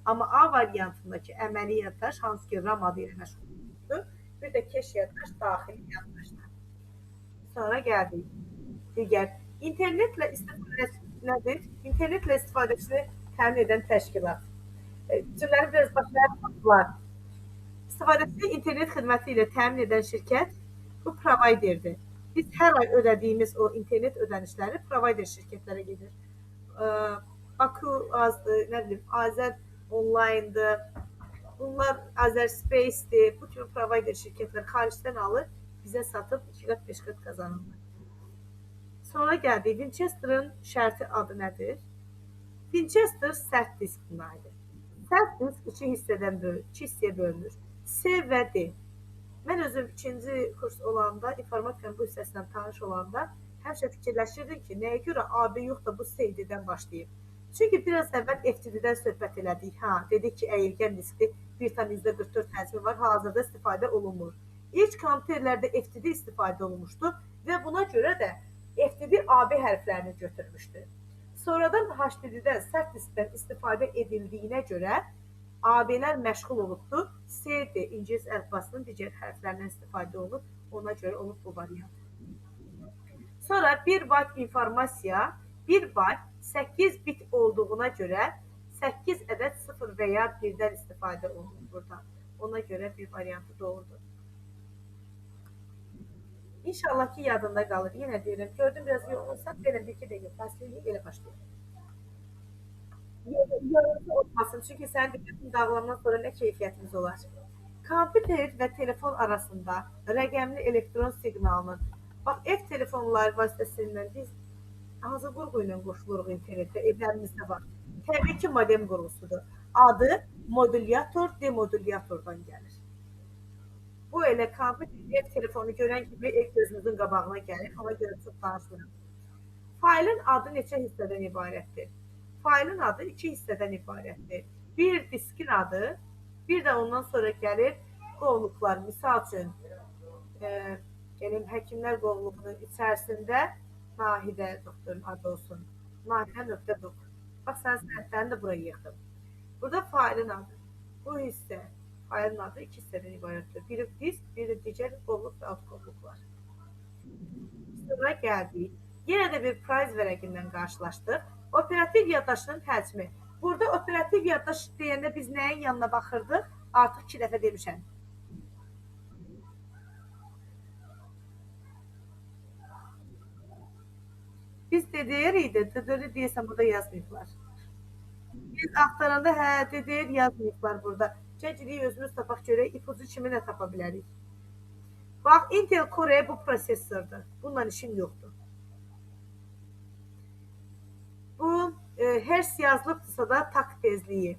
S1: Amma A variantındakı əməli yaddaş, hansı ki RAM adı ilə məşğuldur, bir də keş yaddaş daxili yaddaşdır. Sonra gəldik. Digər. İnternetlə istifadəçi nədir? İnternetlə istifadəçini təmin edən təşkilat. Cümləri biraz başlayaq. İstifadəçini internet xidməti ilə təmin edən şirkət bu providerdir. Biz hər ay ödədiyimiz o internet ödənişləri provider şirkətlərə gedir. Baku azdır, nə bilim, Azər Online'dır. Bunlar Azerspace'dir. Bu kimi provider şirkətlər xaricdən alır, bizə satıb 2 qat, 5 qat qazanırlar. Sonra gəldik. Winchester'ın şərti adı nədir? Winchester sərt disk bunlardır. Sərt disk iki hissədən bölünür, iki hissəyə bölünür. C və D. Mən özüm ikinci kurs olanda, informatikanın bu hissəsindən tanış olanda həmişə fikirləşirdim ki, nəyə görə AB yox da bu C-dən başlayıb. Çünki biraz əvvəl FTD-dən söhbət elədik. Dedik ki, əyilgən diskli 1,44 həcmi var, hazırda istifadə olunmur. İlk kompüterlərdə FTD istifadə olunmuşdu və buna görə də FTD AB hərflərini götürmüşdü. Sonradan HDD-dən, sərt diskdən istifadə edildiyinə görə AB-lər məşğul olubdur. C-D ingilis əlifbasının digər hərflərindən istifadə olunub. Ona görə olub bu variant. Sonra 1 byte informasiya 1 byte 8 bit olduğuna görə 8 ədəd 0 və ya 1-dən istifadə olunur burada. Ona görə bir variantı doğrudur. İnşallah ki yadında qalır. Yenə deyirəm, gördüm biraz yoğunsan, belə bir iki dəqiqə fasiləyə elə başlayalım. Yarısı olmasın, çünki sənin diqqətin dağılandan sonra nə keyfiyyətimiz olar? Kompüter və telefon arasında rəqəmli elektron siqnalının, bax, ev telefonları vasitəsindən biz hansı qurğu ilə qoşuluruq internetdə, evlərimizdə var. Təbii ki, modem qurğusudur. Adı modulyator, demodulyatordan gəlir. Bu elə kompüter, ev telefonu görən kimi ev gözümüzün qabağına gəlir, ona görə çox danışmıram. Faylın adı neçə hissədən ibarətdir? Faylın adı 2 hissədən ibarətdir. Bir diskin adı, bir də ondan sonra gəlir qovluqlar. Misal üçün, həkimlər qovluğunun içərisində Nahidə doktorun adı olsun. Nahidə.doc. Bax, sən sənədlərini də buraya yığdım. Burada faylın adı. Bu hissə, faylın adı 2 hissədən ibarətdir. Biri disk, biri digər qovluq və alt qovluqlar. Sonra gəldik. Yenə də bir price vərəqindən qarşılaşdıq. Operativ yaddaşının həcmi. Burada operativ yaddaş deyəndə biz nəyin yanına baxırdıq? Artıq 2 dəfə demişəm. Biz DDR idi. DDR deyəsən burada yazmayıblar. Biz axtaranda DDR yazmayıblar burada. Çəkirik özümüz tapaq görək, ipucu kimi nə tapa bilərik. Bax, Intel Core bu prosesordur. Bununla işim yoxdur. Bu hertz yazılıbdırsa da tak tezliyi.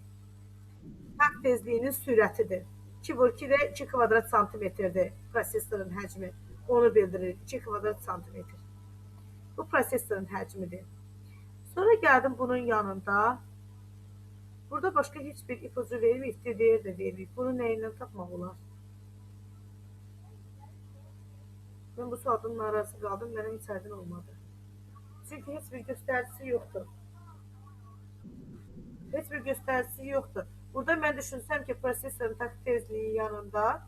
S1: Tak tezliyinin sürətidir. 2 vur 2 də 2 kvadrat santimetrdir prosesorun həcmi. Onu bildirir. 2 kvadrat santimetr. Bu prosesorun həcmidir. Sonra gəldim bunun yanında. Burada başqa heç bir ipucu verməyib, DDR də verməyib. Bunu nəyindən tapmaq olar? Mən bu sualdan narazı qaldım, mənə heç aydın olmadı. Çünki heç bir göstəricisi yoxdur. Heç bir göstəricisi yoxdur. Burada mən düşünsəm ki, prosesorun tak tezliyi yanında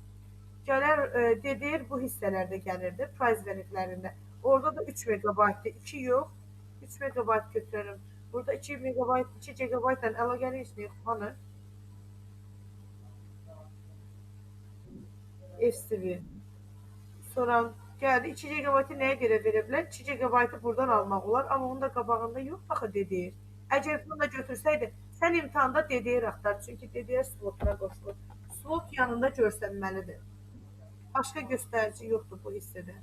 S1: gələr DDR bu hissələrdə gəlirdi, price vərəqlərində. Orada da 3 megabaytdır, 2 yox, 3 megabayt götürürüm. Burada 2 megabayt, 2 gigabaytla əlaqəli heç nə yox. Hanı? FCV. Sonra gəldi 2 gigabaytı nəyə görə verə bilər? 2 gigabaytı buradan almaq olar, amma onun da qabağında yox baxı DDR. Əgər bunu da götürsəydi, sən imtahanda DDR axtar, çünki DDR slotuna qoşulur. Slot yanında görsənməlidir. Başqa göstərici yoxdur bu hissədə.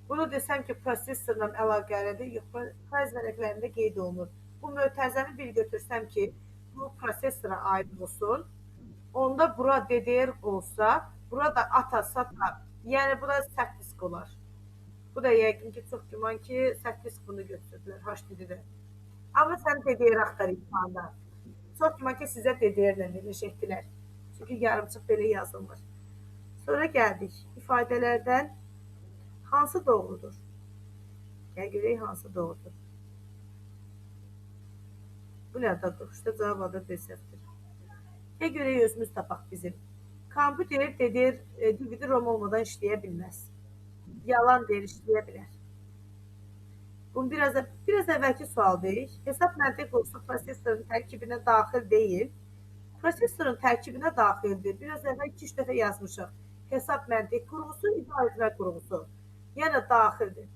S1: Bunu desəm ki, prosesorla əlaqəlidir, yox, price vərəqlərində qeyd olunur. Bu mötərizəni bir götürsəm ki, bu prosesora aid olsun, onda bura DDR olsa, burada ATA, SATA, yəni bura sərt disk olar. Bu da yəqin ki, çox güman ki, sərt disk bunu götürdülər HDD-də. Amma sən DDR axtar imtihanda. Çox güman ki, sizə DDR-lə verilmiş etdilər. Çünki yarımçıq belə yazılmır. Sonra gəldik. İfadələrdən hansı doğrudur? Gəl görək hansı doğrudur. Bu nə adıdır? İşte cavab adı desəfdir. Gəl görək özümüz tapaq bizim. Kompüter DDR, DVD-ROM olmadan işləyə bilməz. Yalan deyir, işləyə bilər. Bunu biraz əvvəlki sual deyil. Hesab məntiq qursu prosesorun tərkibinə daxil deyil. Prosesorun tərkibinə daxildir. Biraz əvvəl 2-3 dəfə yazmışıq. Hesab məntiq qurğusu, idarə qurğusu. Yəni daxildir.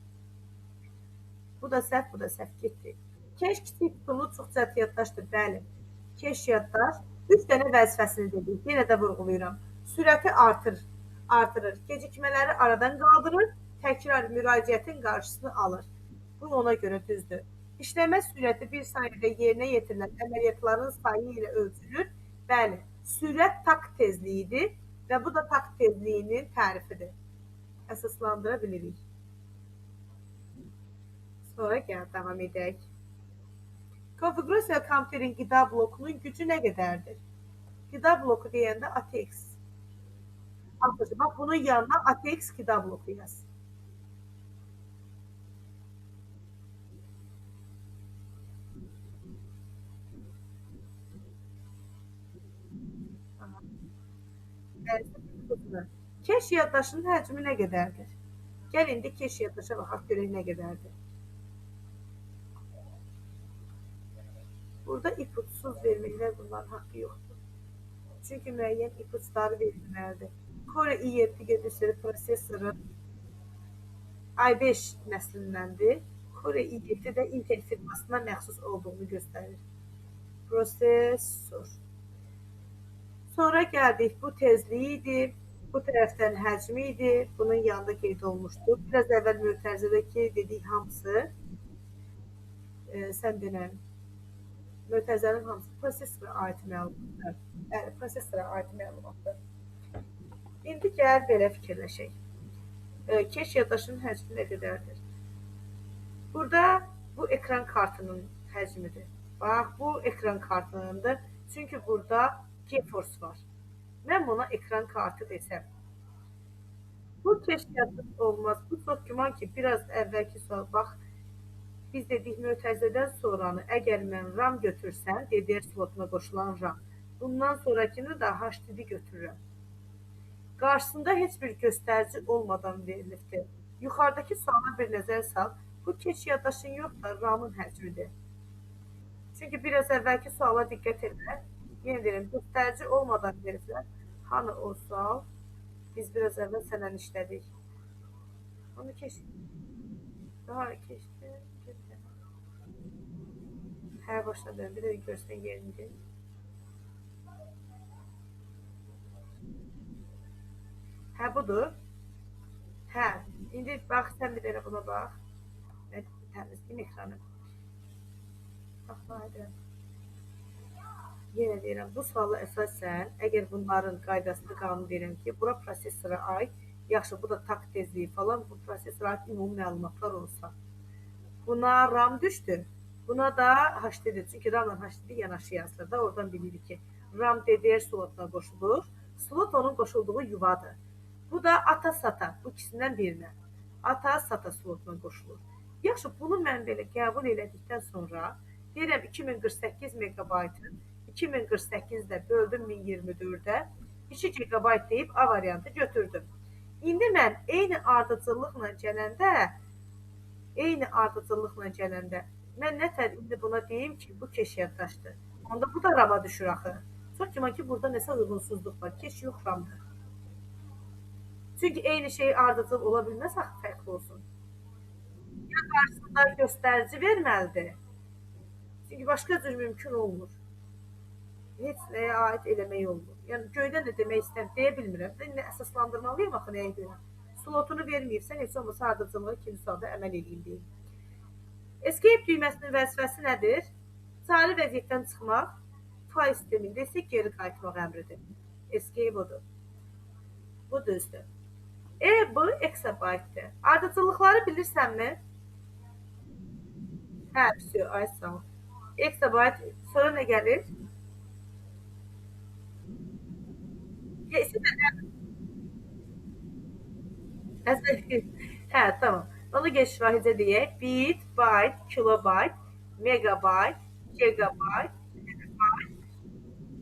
S1: Bu da səhv, bu da səhv getdi. Keş kiçik tutumlu çox cəld yaddaşdır, bəli. Keş yaddaş 3 dənə vəzifəsini dedik. Yenə də vurğulayıram. Sürəti artırır. Gecikmələri aradan qaldırır. Təkrar müraciətin qarşısını alır. Bu ona görə düzdür. İşləmə sürəti bir saniyədə yerinə yetirilən əməliyyatların sayı ilə ölçülür. Bəli, sürət takt tezliyidir və bu da takt tezliyinin tərifidir. Əsaslandıra bilirik. Sonra gəl davam edək. Konfigurasiya kompüterin qida blokunun gücü nə qədərdir? Qida bloku deyəndə ATX. Bax, bunun yanına ATX qida bloku yaz. Keş yaddaşının həcmi nə qədərdir? Gəl indi keş yaddaşa baxaq, görək nə qədərdir. Burada ipuçsuz verməklər bunların haqqı yoxdur. Çünki müəyyən ipuçları verilməlidir. Core i7 gedişleri prosesoru i5 nəslindəndir. Core i7 də Intel firmasına məxsus olduğunu göstərir. Prosesor. Sonra gəldik, bu tezliyi idi, bu tərəfdən həcmi idi, bunun yanında qeyd olmuşdur. Biraz əvvəl mötərizədəki dedik hamısı, sən denən, mötərizənin hamısı prosesora aid məlumatlar. Bəli, prosesora aid məlumatlar. İndi gəl belə fikirləşək. Keş yaddaşının həcmi nə qədərdir? Burada bu ekran kartının həcmidir. Bax, bu ekran kartınındır. Çünki burada GeForce var. Mən buna ekran kartı desəm. Bu keş yaddaş olmaz. Bu çox güman ki, biraz əvvəlki sual. Bax, biz dedik mötərizədən sonranı əgər mən RAM götürsəm, DDR slotuna qoşulan RAM, bundan sonrakını da HDD götürürəm. Qarşısında heç bir göstərici olmadan verilibdir. Yuxarıdakı suala bir nəzər sal. Bu keş yaddaşın yox da RAM-ın həcmidir. Çünki biraz əvvəlki suala diqqət edək. Yenə deyirəm, göstərici olmadan veriblər. Hanı o sual? Biz biraz əvvəl sənən işlədik. Onu keçdik. Daha keçdi. Hə, başına dön. Bir də görsən yerində. Hə, budur. Hə, indi bax, sən bir dənə buna bax. Mən təmizləyim ekranı. Bax, haydi. Yenə deyirəm, bu suala əsasən, əgər bunların qaydasını qanun deyirəm ki, bura prosesora aid, yaxşı, bu da takt tezliyi falan, bu prosesora aid ümumi məlumatlar olsa. Buna RAM düşdü, buna da HDD, çünki RAM-la HDD yanaşı yazılır da, oradan bilirik ki, RAM DDR slotuna qoşulur, slot onun qoşulduğu yuvadır. Bu da ATA-SATA, bu ikisindən birinə, ATA-SATA slotuna qoşulur. Yaxşı, bunu mən belə qəbul elədikdən sonra, deyirəm 2048 megabaytın 2048-də böldüm 1024-də 2 GB deyib A variantı götürdüm. İndi mən eyni ardıcıllıqla gələndə, mən nətər indi buna deyim ki, bu keş yaddaşdır. Onda bu da rama düşür axı. Çox güman ki, burada nəsə uyğunsuzluq var. Keş yox, ramdır. Çünki eyni şey ardıcıl ola bilməz axı, fərqli olsun. Ya qarşısında göstərici verməlidir. Çünki başqa cür mümkün olmur. Heç nəyə aid eləmək olmur. Yəni, göydən də demək istəyəm, deyə bilmirəm. Nə əsaslandırmalıyım axı nəyə görə? Slotunu verməyibsən, heç olmasa ardıcılığı ikinci sualda əməl edeyim deyim. Escape düyməsinin vəzifəsi nədir? Cari vəziyyətdən çıxmaq, fayl sistemində isə geri qayıtmaq əmridir. Escape odur. Bu düzdür. Bu exabyte-dir. Ardıcılıqları bilirsənmi? Hə, ay sağ ol. Exabyte, sonra nə gəlir? Hə, tamam. Onu geç şahicə deyək. Bit, byte, kilobyte, megabyte, gigabyte,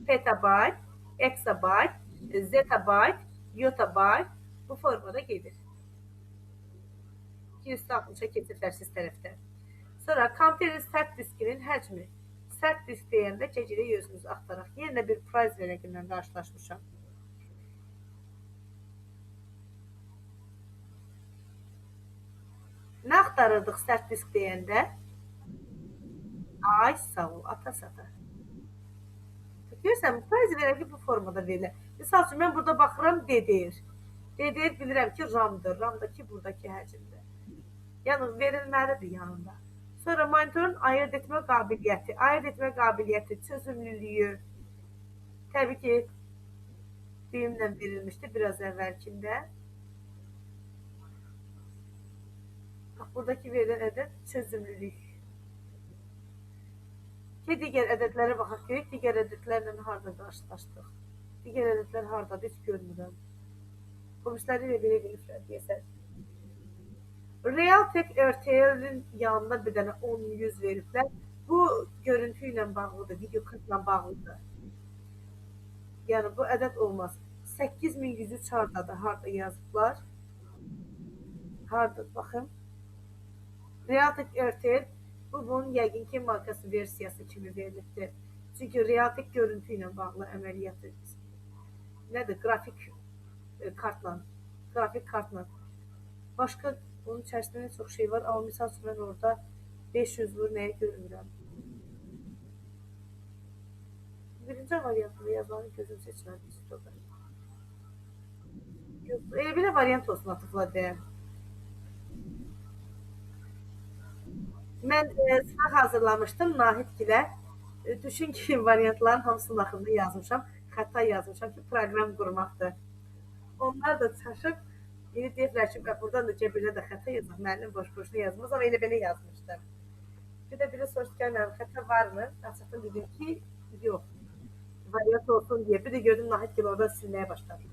S1: petabyte, exabyte, zettabyte, yottabyte bu formada gedir. 260-a keçirlər siz tərəfdə. Sonra kompüterin sərt diskinin həcmi. Sərt disk deyəndə çəkirik özünüzü axtaraq. Yenə bir price verəqindən qarşılaşmışam. Nə axtarırdıq sərt disk deyəndə? Ay sağ ol, ata sata. Görürsən, bəzi verər ki, bu formada verilir. Misal üçün, mən burada baxıram DDR. DDR bilirəm ki, RAM-dır. RAM-dakı buradakı həcmdir. Yəni, verilməlidir yanında. Sonra monitorun ayırt etmə qabiliyyəti. Ayırt etmə qabiliyyəti, çözünürlüyü. Təbii ki, düyümlə verilmişdi biraz əvvəlkində. Bax, buradakı verilən ədəd çözünürlük. Ki, digər ədədlərə baxaq görək, digər ədədlərlə harada qarşılaşdıq. Digər ədədlər haradadır, heç görmürəm. Polisləri ilə belə veriblər, deyəsən. Realtek RTL-in yanında bir dənə 10-100 veriblər. Bu görüntü ilə bağlıdır, video kartla bağlıdır. Yəni bu ədəd olmaz. 8103 hardadır, harda yazıblar? Hardadır, baxın. Realtek RTL bu bunun yəqin ki markası versiyası kimi verilibdir. Çünki Realtek görüntü ilə bağlı əməliyyatı nədir? Qrafik kartla, qrafik kartla. Başqa bunun içərisində nə çox şey var. Amma misal üçün mən orada 500 vur nəyə görmürəm. Birinci variantında yazılanı gözüm seçmədi. Elə belə variant olsun atıfla deyəm. Mən sınaq hazırlamışdım Nahidgilə. Düşün ki, variantların hamısının axırında yazmışam. Xəta yazmışam ki, proqram qurmaqdır. Onlar da çaşıb, indi deyirlər ki, buradan da belə də xəta yazmaq, müəllim boş-boşuna yazmaz, amma elə belə yazmışdım. Bir də biri soruşdu ki, mənim xəta varmı? Açıqdan dedim ki, yox. Variant olsun deyə. Bir də gördüm Nahidgil oradan silməyə başladı.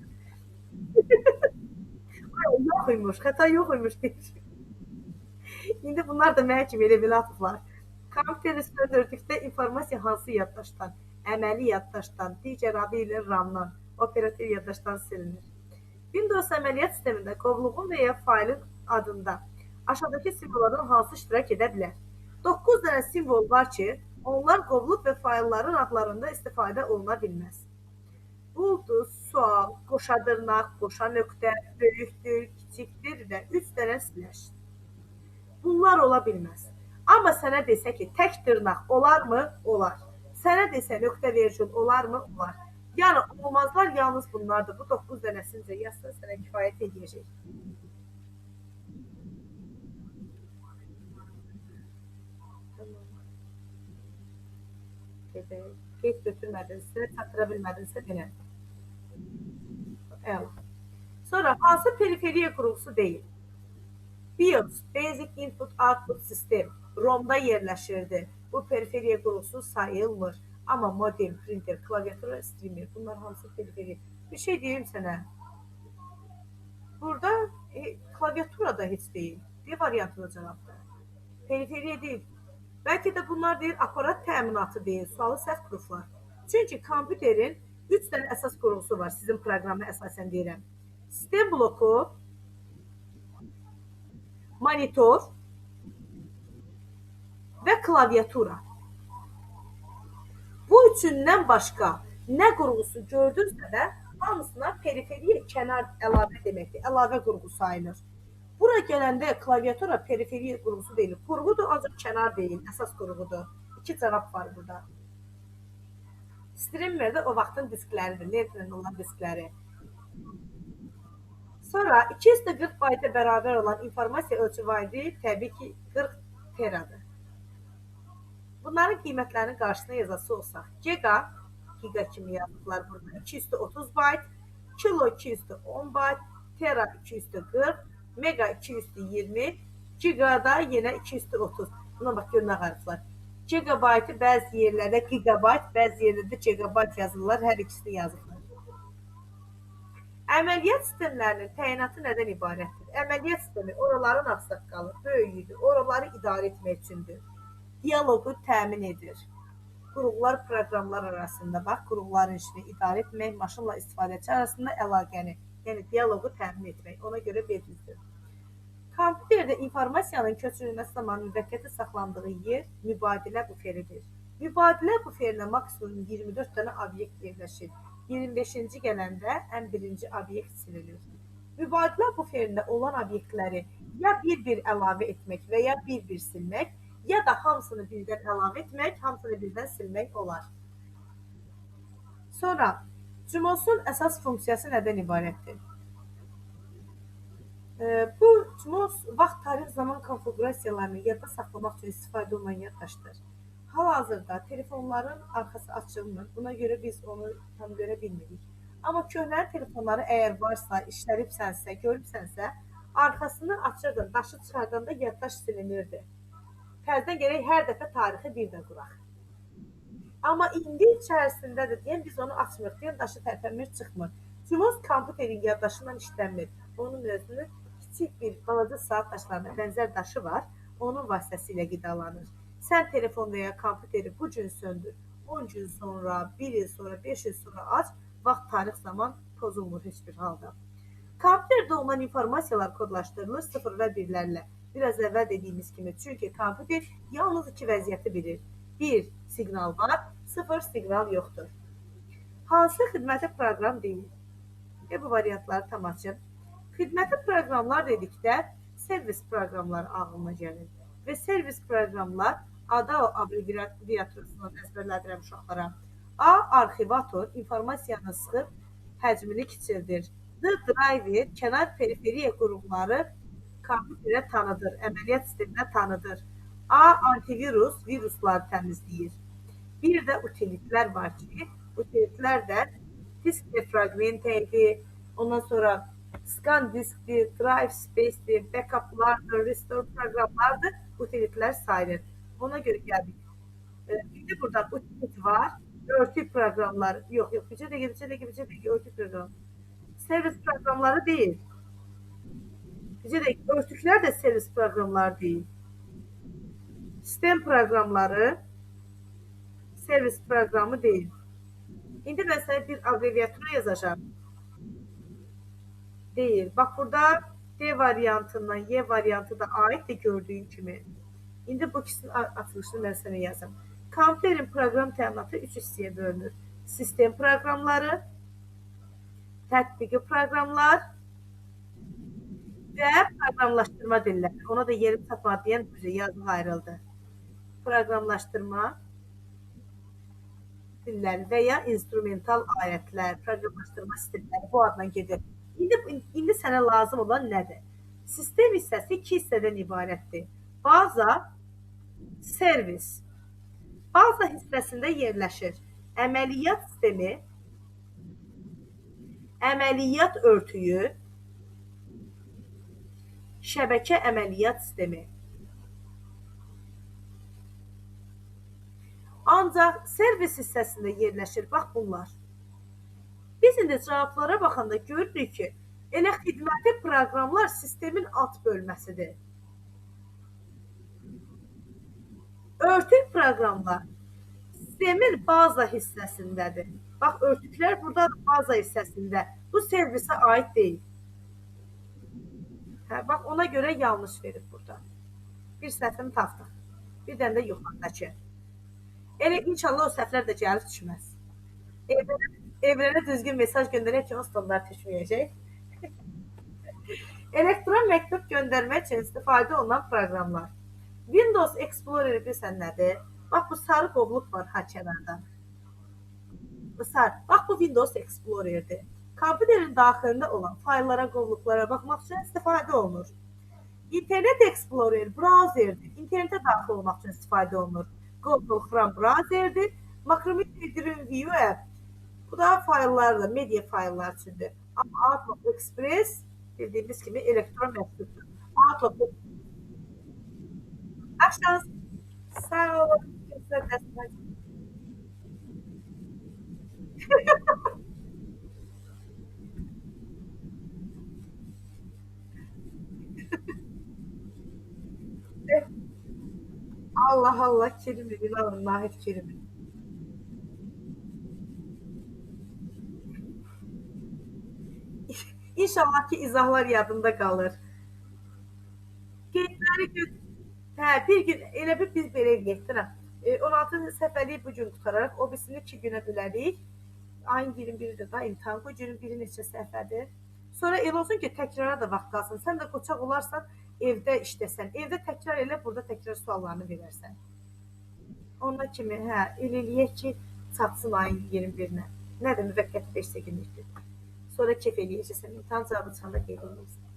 S1: Yox imiş, xəta yox imiş deyir. İndi bunlar da mənə kimi elə-belə atıblar. Kompüteri söndürdükdə informasiya hansı yaddaşdan, əməli yaddaşdan, digər adı ilə RAM-dan, operativ yaddaşdan silinir. Windows əməliyyat sistemində qovluğun və ya faylın adında aşağıdakı simvollardan hansı iştirak edə bilər? 9 dənə simvol var ki, onlar qovluq və faylların adlarında istifadə oluna bilməz. Ulduz, sual, qoşa dırnaq, qoşa nöqtə, böyükdür, kiçikdir və 3 dənə slash. Bunlar ola bilməz. Amma sənə desə ki, tək dırnaq olarmı? Olar. Sənə desə nöqtə vergül olarmı? Olar. Yəni olmazlar yalnız bunlardır. Bu 9 dənəsincə yazsan sənə kifayət edəcək. Qeyd götürmədinsə, çatıra bilmədinsə denə. Əla. Sonra hansı periferiya qurğusu deyil? BIOS, Basic Input Output System, ROM-da yerləşirdi. Bu periferiya qurğusu sayılmır. Amma modem, printer, klaviatura, streamer, bunlar hamısı periferiya. Bir şey deyim sənə. Burada klaviatura da heç deyil. Bir variantına cavabdır. Periferiya deyil. Bəlkə də bunlar deyil, aparat təminatı deyil, sualı səhv qurublar. Çünki kompüterin 3 dənə əsas qurğusu var, sizin proqramı əsasən deyirəm. Sistem bloku, monitor və klaviatura. Bu üçündən başqa nə qurğusu gördünsə də hamısına periferiya kənar əlavə deməkdir. Əlavə qurğu sayılır. Bura gələndə klaviatura periferiya qurğusu deyil. Qurğudur, ancaq kənar deyil, əsas qurğudur. 2 cavab var burada. Streamer də o vaxtın diskləridir, Lentlə olan diskləri. Sonra 240 bayta bərabər olan informasiya ölçü vahidi təbii ki 40 teradır. Bunların qiymətlərinin qarşısına yazası olsaq, giga kimi yazdıqlar burada 230 bayt, kilo 210 bayt, tera 240, mega 220, gigada yenə 230. Buna bax görün ağarıqlar. Gigabaytı bəzi yerlərdə gigabayt, bəzi yerlərdə gigabayt yazırlar, hər ikisini yazırlar. Əməliyyat sistemlərinin təyinatı nədən ibarətdir? Əməliyyat sistemi oraların ağsaqqalı, böyüyüdür, oraları idarə etmək üçündür. Dialoqu təmin edir. Qurğular proqramlar arasında, bax, qurğuların işini idarə etmək, maşınla istifadəçi arasında əlaqəni, yəni dialoqu təmin etmək, ona görə B-düzdür. Kompüterdə informasiyanın köçürülməsi zamanı müvəqqəti saxlandığı yer mübadilə buferidir. Mübadilə buferinə maksimum 24 dənə obyekt yerləşir. 25-ci gələndə ən birinci obyekt silinir. Mübadilə buferində olan obyektləri ya bir-bir əlavə etmək və ya bir-bir silmək, ya da hamısını birdən əlavə etmək, hamısını birdən silmək olar. Sonra Cumos'un əsas funksiyası nədən ibarətdir? Bu Cumos vaxt, tarix, zaman konfigurasiyalarını yadda saxlamaq üçün istifadə olunan yaddaşdır. Hal-hazırda telefonların arxası açılmır. Buna görə biz onu tam görə bilmirik. Amma köhnə telefonları əgər varsa, işlədibsənsə, görübsənsə, arxasını açırdın, daşı çıxardanda yaddaş silinirdi. Təzədən gərək hər dəfə tarixi bir də quraq. Amma indi içərisindədir deyən biz onu açmırıq, deyən daşı tərpənmir, çıxmır. Cumos kompüterin yaddaşından işlənmir. Onun özünün kiçik bir balaca saat daşlarına bənzər daşı var, onun vasitəsilə qidalanır. Sən telefon və ya kompüteri bu gün söndür, 10 gün sonra, 1 il sonra, 5 il sonra aç, vaxt, tarix, zaman pozulmur heç bir halda. Kompüterdə olan informasiyalar kodlaşdırılır 0 və 1-lərlə. Biraz əvvəl dediyimiz kimi, çünki kompüter yalnız iki vəziyyəti bilir. 1 siqnal var, 0 siqnal yoxdur. Hansı xidməti proqram deyil? Bu variantları tam açın. Xidməti proqramlar dedikdə servis proqramları ağlına gəlir. Və servis proqramlar ADAO abreviatüründən əzbərlədirəm uşaqlara. A. Arxivator informasiyanı sıxıb həcmini kiçildir. D. Driver kənar periferiya qurumları kompüterə tanıdır, əməliyyat sisteminə tanıdır. A. Antivirus virusları təmizləyir. Bir də utilitlər var ki, utilitlər də disk defragmentiydi, ondan sonra scan diskdir, drive space'dir, backup'lardır, restore proqramlardır, utilitlər sayılır. Ona görə gəldik. İndi burada utilit var, örtük proqramlar, yox, bircə dəqiqə, örtük proqram. Servis proqramları deyil. Bircə dəqiqə, örtüklər də servis proqramları deyil. Sistem proqramları servis proqramı deyil. İndi mən sənə bir abreviatura yazacağım. Deyil. Bax, burada D variantından Y variantı da aiddir gördüyün kimi. İndi bu ikisinin açılışını mən sənə yazım. Kompüterin proqram təminatı 3 hissəyə bölünür. Sistem proqramları, tətbiqi proqramlar və proqramlaşdırma dilləri. Ona da yerim tapmadı deyən yazıq ayrıldı. Proqramlaşdırma dilləri və ya instrumental alətlər, proqramlaşdırma sistemləri bu adla gedir. İndi sənə lazım olan nədir? Sistem hissəsi 2 hissədən ibarətdir. Baza, servis. Baza hissəsində yerləşir əməliyyat sistemi, əməliyyat örtüyü, şəbəkə əməliyyat sistemi. Ancaq servis hissəsində yerləşir, bax bunlar. Biz indi cavablara baxanda görürük ki, elə xidməti proqramlar sistemin alt bölməsidir. Örtük proqramlar sistemin baza hissəsindədir. Bax, örtüklər burada baza hissəsində. Bu servisə aid deyil. Bax, ona görə yanlış verib burada. Bir səhvini tapdıq. Bir dənə də yuxarıdakı. Elə inşallah o səhvlər də gəlib düşməz. Evrənə düzgün mesaj göndərək ki, o standart düşməyəcək. Elektron məktub göndərmək üçün istifadə olunan proqramlar. Windows Explorer bilsən nədir? Bax, bu sarı qovluq var ha kənarda. Bax, bu Windows Explorer'dir. Kompüterin daxilində olan fayllara, qovluqlara baxmaq üçün istifadə olunur. İnternet Explorer browserdir. İnternetə daxil olmaq üçün istifadə olunur. Google Chrome browserdir. Macromedia Viewer bu da fayllardır, media fayllar üçündür. Amma Outlook Express bildiyimiz kimi elektron məktubdur. Outlook Açdınız. Sağ olun. Allah Allah kelime, inanın Nahit kelime. İnşallah ki izahlar yadında qalır. Qeydləri bir gün elə bir biz belə eləyək. 16 səfərliyi bu gün qutararaq, o birisini 2 günə bölərik. Ayın 21-dir da imtahan, bu günün biri neçə səhvədir. Sonra elə olsun ki, təkrara da vaxt qalsın. Sən də qoçaq olarsan, evdə işləsən, evdə təkrar elə, burada təkrar suallarını verərsən. Ona kimi, hə, el eləyək ki, çatsın ayın 21-nə. Nədir, müvəqqəti 5 səkinlikdir. Sonra kef eləyəcəksən, imtahan cavabı çıxanda qeyd eləyirsən.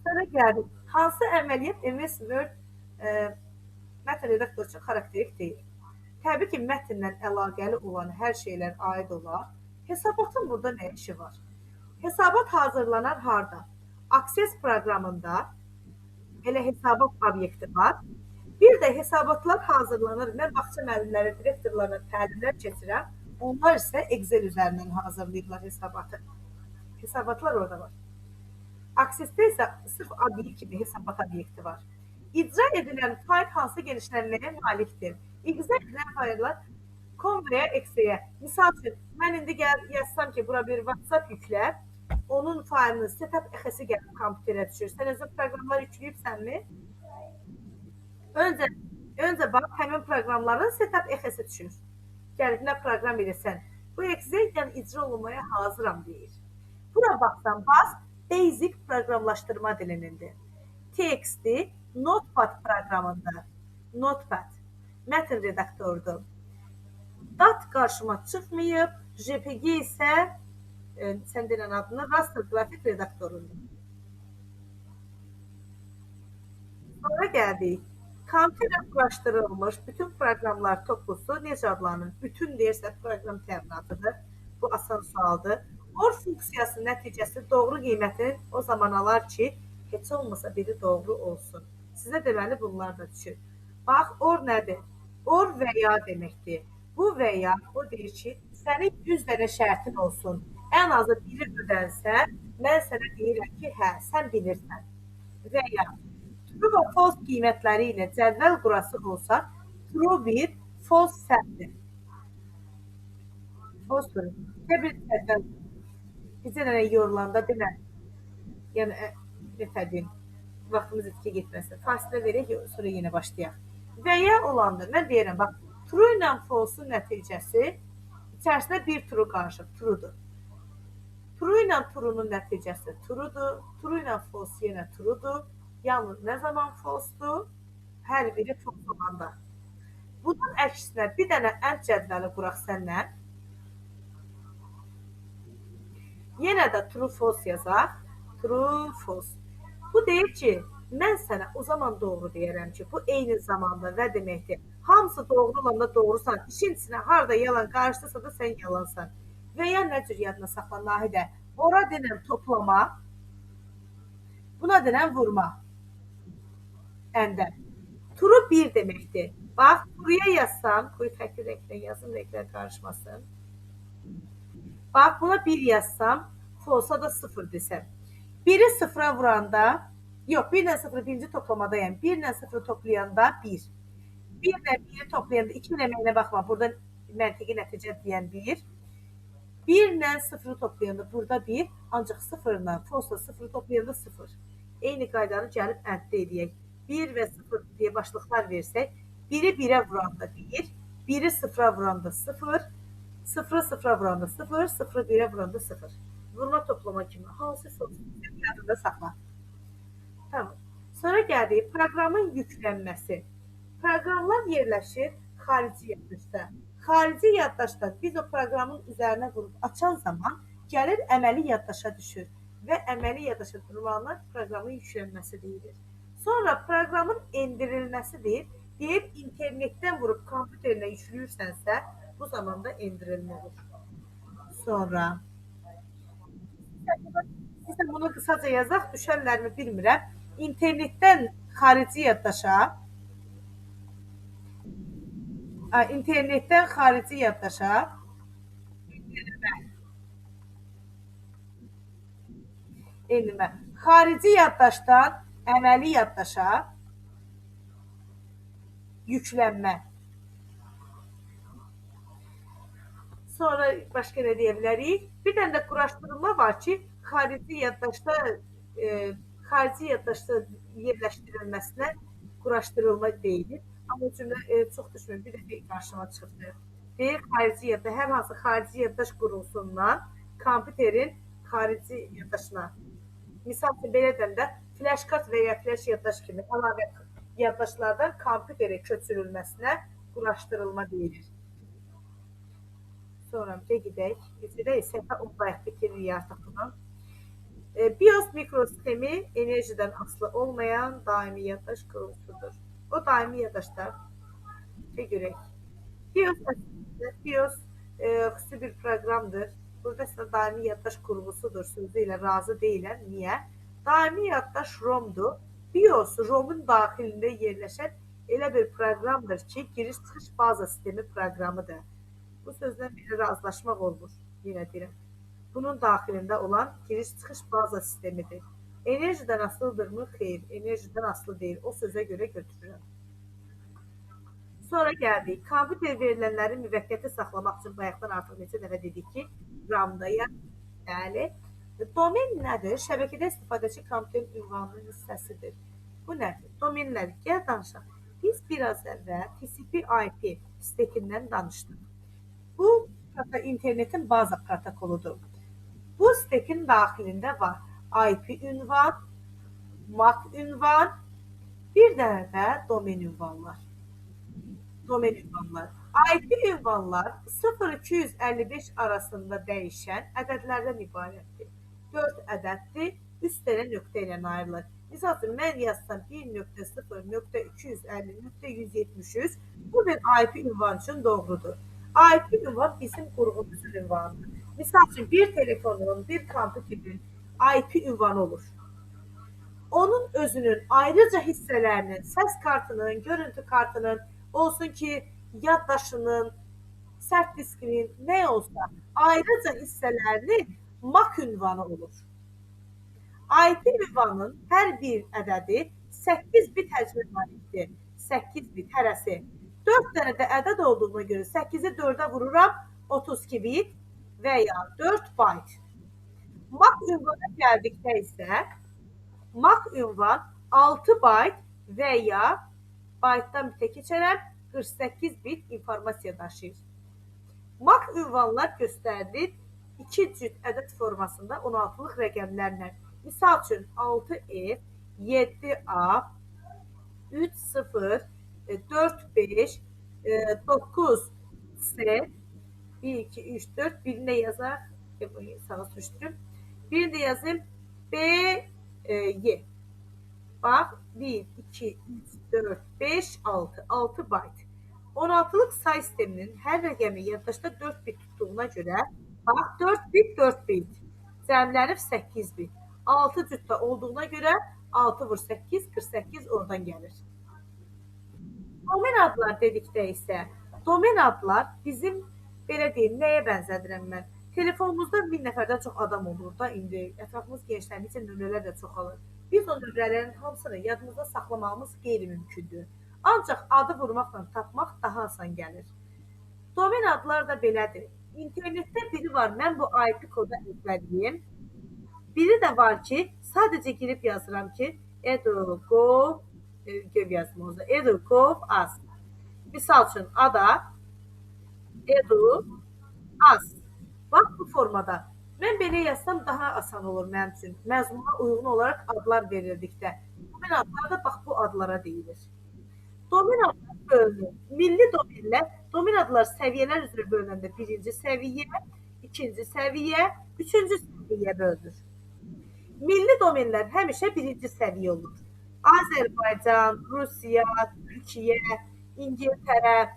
S1: Sonra gəldik. Hansı əməliyyat MS Word mətn redaktoru üçün xarakterik deyil? Təbii ki, mətnlə əlaqəli olan hər şeylər aid olar. Hesabatın burada nə işi var? Hesabat hazırlanar harda? Access proqramında elə hesabat obyekti var. Bir də hesabatlar hazırlanır. Mən bağça müəllimləri, direktorlarına təlimlər keçirəm. Onlar isə Excel üzərindən hazırlayırlar hesabatı. Hesabatlar orada var. Access'də isə sırf obyekt kimi hesabat obyekti var. İcra edilən fayl hansı genişlənməyə malikdir? İcra edilən fayllar com veya eksiyə. Misal üçün, mən indi yazsam ki, bura bir WhatsApp yüklə, onun faylını setup əxəsi gəlib kompüterə düşür. Sən özün proqramlar yükləyibsənmi? Öncə bax, həmin proqramların setup əxəsi düşür. Gəlib nə proqram edirsən. Bu eksiyə yəni icra olunmaya hazıram deyir. Bura baxsan, bas, basic proqramlaşdırma dilinindir. TXT Notepad proqramında. Notepad. Mətn redaktorudur. Dat qarşıma çıxmayıb. JPG isə sən deyilən adını raster qrafik redaktorudur. Sonra gəldik. Kompüterlə quraşdırılmış bütün proqramlar toplusu necə adlanır? Bütün deyirsə proqram təminatıdır. Bu asan sualdır. OR funksiyası nəticəsi doğru qiymətin o zaman alar ki, heç olmasa biri doğru olsun. Sizə deməli bunlar da düşür. Bax, OR nədir? OR və ya deməkdir. Bu və ya o deyir ki, sənin 100 dənə şərtin olsun. Ən azı biri ödənsə, mən sənə deyirəm ki, hə, sən bilirsən. Və ya true və false qiymətləri ilə cədvəl qurası olsa, true 1, false səhvdir. False bir cədvəl. Bizə nə yorulanda denən. Yəni, nətədir, vaxtımız itki getməsin. Fasilə verək, sonra yenə başlayaq. Və ya olanda, mən deyirəm, bax, true ilə false-un nəticəsi içərisində bir true qarışıb, truedur. True ilə true-nun nəticəsi truedur, true ilə false yenə truedur. Yalnız nə zaman false-dur? Hər biri false olanda. Bunun əksinə bir dənə ənd cədvəli quraq səndən. Yenə də true false yazaq. True false. Bu deyir ki, mən sənə o zaman doğru deyərəm ki, bu eyni zamanda və deməkdir. Hamısı doğru olanda doğrusan, işin içinə harada yalan qarışdırsa da sən yalansan. Və ya nə cür yadına saxla Nahidə? Ora denən toplama, buna denən vurma. Əndə. True 1 deməkdir. Bax, true'ya yazsam, qoy fərqli rənglə yazım, rənglər qarışmasın. Bax, buna 1 yazsam, false-a da 0 desəm. 1-i 0-a vuranda, yox, 1 ilə 0 birinci toplamadayım. 1 ilə 0 toplayanda 1. 1 ilə 1-i toplayanda 2 eləməyinə baxma, burada məntiqi nəticə deyən 1. 1 ilə 0-ı toplayanda burada 1, ancaq 0 ilə false-a 0-ı toplayanda 0. Eyni qaydanı gəlib ənddə edəyək. 1 və 0 deyə başlıqlar versək, 1-i 1-ə vuranda 1, 1-i 0-a vuranda 0, 0-ı 0-a vuranda 0, 0-ı 1-ə vuranda 0. Vurma toplama kimi hansı sonucu yadında saxla. Tamam. Sonra gəldik proqramın yüklənməsi. Proqramlar yerləşir xarici yaddaşda. Xarici yaddaşda biz o proqramın üzərinə vurub açan zaman gəlir əməli yaddaşa düşür və əməli yaddaşa durulana proqramın yüklənməsi deyilir. Sonra proqramın endirilməsidir. Deyib internetdən vurub kompüterinə yüklüyürsənsə, bu zamanda endirilmə olur. Sonra sizə bunu qısaca yazaq, düşərlərmi bilmirəm. İnternetdən xarici yaddaşa endirmə. Xarici yaddaşdan əməli yaddaşa yüklənmə. Sonra başqa nə deyə bilərik? Bir dənə də quraşdırılma var ki, xarici yaddaşda yerləşdirilməsinə quraşdırılma deyilir. Amma o cümlə çox düşmür, bir dəfə qarşıma çıxdı. Deyir, xarici yaddaş, hər hansı xarici yaddaş qurulsundan kompüterin xarici yaddaşına. Misal üçün, belə deyəndə, flash kart və ya flash yaddaş kimi əlavə yaddaşlardan kompüterə köçürülməsinə quraşdırılma deyilir. Sonra gedək. Bizdə səhifə 10 bitiririk artıq bunu. BIOS mikrosistemi enerjiden asılı olmayan daimi yaddaş kurulusudur. O daimi yaddaşlar görək. BIOS xüsusi bir proqramdır. Burada isə daimi yaddaş qurğusudur sözü ilə razı deyiləm. Niyə? Daimi yaddaş ROM-dur. BIOS ROM-un daxilində yerləşən elə bir proqramdır ki, giriş-çıxış baza sistemi proqramıdır. Bu sözdən bir razılaşmaq olmur. Yenə deyirəm. Bunun daxilində olan giriş-çıxış baza sistemidir. Enerjiden asılıdırmı? Xeyr, enerjiden asılı deyil. O sözə görə götürürəm. Sonra gəldik. Kompüter verilənləri müvəqqəti saxlamaq üçün bayaqdan artıq neçə dəfə dedik ki, RAM-da yəni. Domen nədir? Şəbəkədə istifadəçi kompüterin ünvanının hissəsidir. Bu nədir? Domenlər, gəl danışaq. Biz biraz əvvəl TCP/IP stekindən danışdıq. Bu internetin baza protokoludur. Bu stekin daxilində var IP ünvan, MAC ünvan, bir dənə də domen ünvanlar. IP ünvanlar 0255 arasında dəyişən ədədlərdən ibarətdir. 4 ədəddir, üstünə nöqtə ilə ayrılır. Misal üçün, mən yazsam 1.0.250.173, bu bir IP ünvan üçün doğrudur. IP ünvan bizim qurğumuzun ünvanıdır. Misal üçün, bir telefonun, bir kompüterin IP ünvanı olur. Onun özünün ayrıca hissələrinin, səs kartının, görüntü kartının, olsun ki, yaddaşının, sərt diskinin, nə olsa, ayrıca hissələrinin MAC ünvanı olur. IP ünvanın hər bir ədədi 8 bit həcmə malikdir. 8 bit hərəsi. 4 dənə də ədəd olduğuna görə 8-i 4-ə vururam, 32 bit və ya 4 byte. MAC ünvana gəldikdə isə MAC ünvan 6 byte və ya bytedan bitə keçərəm 48 bit informasiya daşıyır. MAC ünvanlar göstərilir 2 cüt ədəd formasında 16-lıq rəqəmlərlə. Misal üçün 6F, 7A, 3-0, 4-5, 9S, 1-2-3-4, birini də yazaq, sağa sürüşdürüm. Birini də yazayım, B-Y. Bax, 1, 2, 3, 4, 5, 6, 6 byte. 16-lıq say sisteminin hər rəqəmi yaddaşda 4 bit tutduğuna görə, bax, 4 bit, 4 bit. Cəmlənib 8 bit. 6 cütdə olduğuna görə 6 vur 8, 48 oradan gəlir. Domen adlar dedikdə isə, domen adlar bizim, belə deyim, nəyə bənzədirəm mən? Telefonumuzda 1000 nəfərdən çox adam olur da, indi ətrafımız genişləndikcə nömrələr də çoxalır. Biz o nömrələrin hamısını yadımızda saxlamağımız qeyri-mümkündür. Ancaq adı vurmaqla tapmaq daha asan gəlir. Domen adlar da belədir. İnternetdə biri var, mən bu IP kodu əzbərliyim. Biri də var ki, sadəcə girib yazıram ki, edu.gov, edu.gov.az. Misal üçün, ada, edu.az. Bax, bu formada. Mən belə yazsam daha asan olur mənim üçün. Məzmuna uyğun olaraq adlar verildikdə. Domen adlar da bax, bu adlara deyilir. Domen adlar bölünür. Milli domenlər, domen adlar səviyyələr üzrə bölünəndə birinci səviyyə, ikinci səviyyə, üçüncü səviyyə bölünür. Milli domenlər həmişə birinci səviyyə olur. Azərbaycan, Rusiya, Türkiyə, İngiltərə,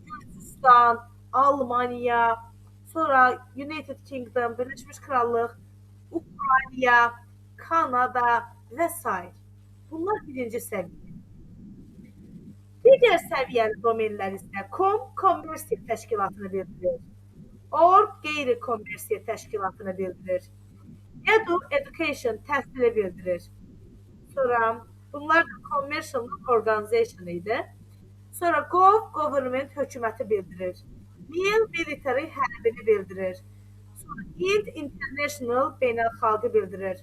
S1: Gürcüstan, Almaniya, sonra United Kingdom, Birləşmiş Krallıq, Ukrayna, Kanada və s. Bunlar birinci səviyyə. Digər səviyyəli domenlər isə com, kommersiya təşkilatını bildirir. Org, qeyri-kommersiya təşkilatını bildirir. Edu, education, təhsili bildirir. Sonra bunlar da commercial organization idi. Sonra gov, government, hökuməti bildirir. Mil, military, hərbini bildirir. Sonra int, international, beynəlxalqı bildirir.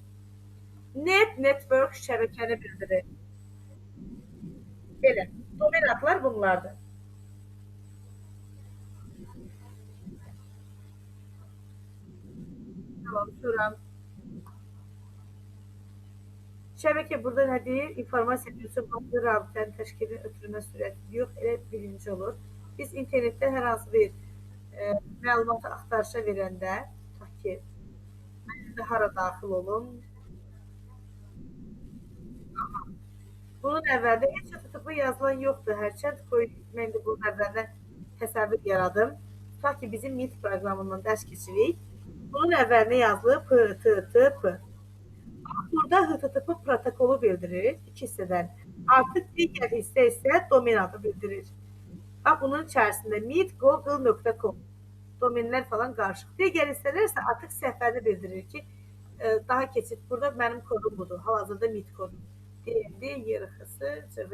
S1: Net, network, şəbəkəni bildirir. Belə, domen adlar bunlardır. Tamam, sonra Şəbəkə burada nə deyir? İnformasiya üsul rabitənin təşkili ötürülmə sürəti yox, elə birinci olur. Biz internetdə hər hansı bir məlumatı axtarışa verəndə, tutaq ki, hara daxil olum, bunun əvvəldə heç tutubu yazılan yoxdur. Hərçənd qoy mən də bunun əvvəldən təsəvvür yaradım. Tutaq ki, bizim Meet proqramından dərs keçirik. Bunun əvvəlinə yazılıb HTTP. Burada HTTP protokolu bildirir iki hissədən. Artıq digər hissə isə domen adı bildirir. Bax, bunun içərisində meetgoogle.com domenlər falan qarışıq. Digər hissələr isə artıq səhifəni bildirir ki, daha keçid. Burada mənim kodum budur. Hal-hazırda Meet kodum. DMD, YRX-ı, CV.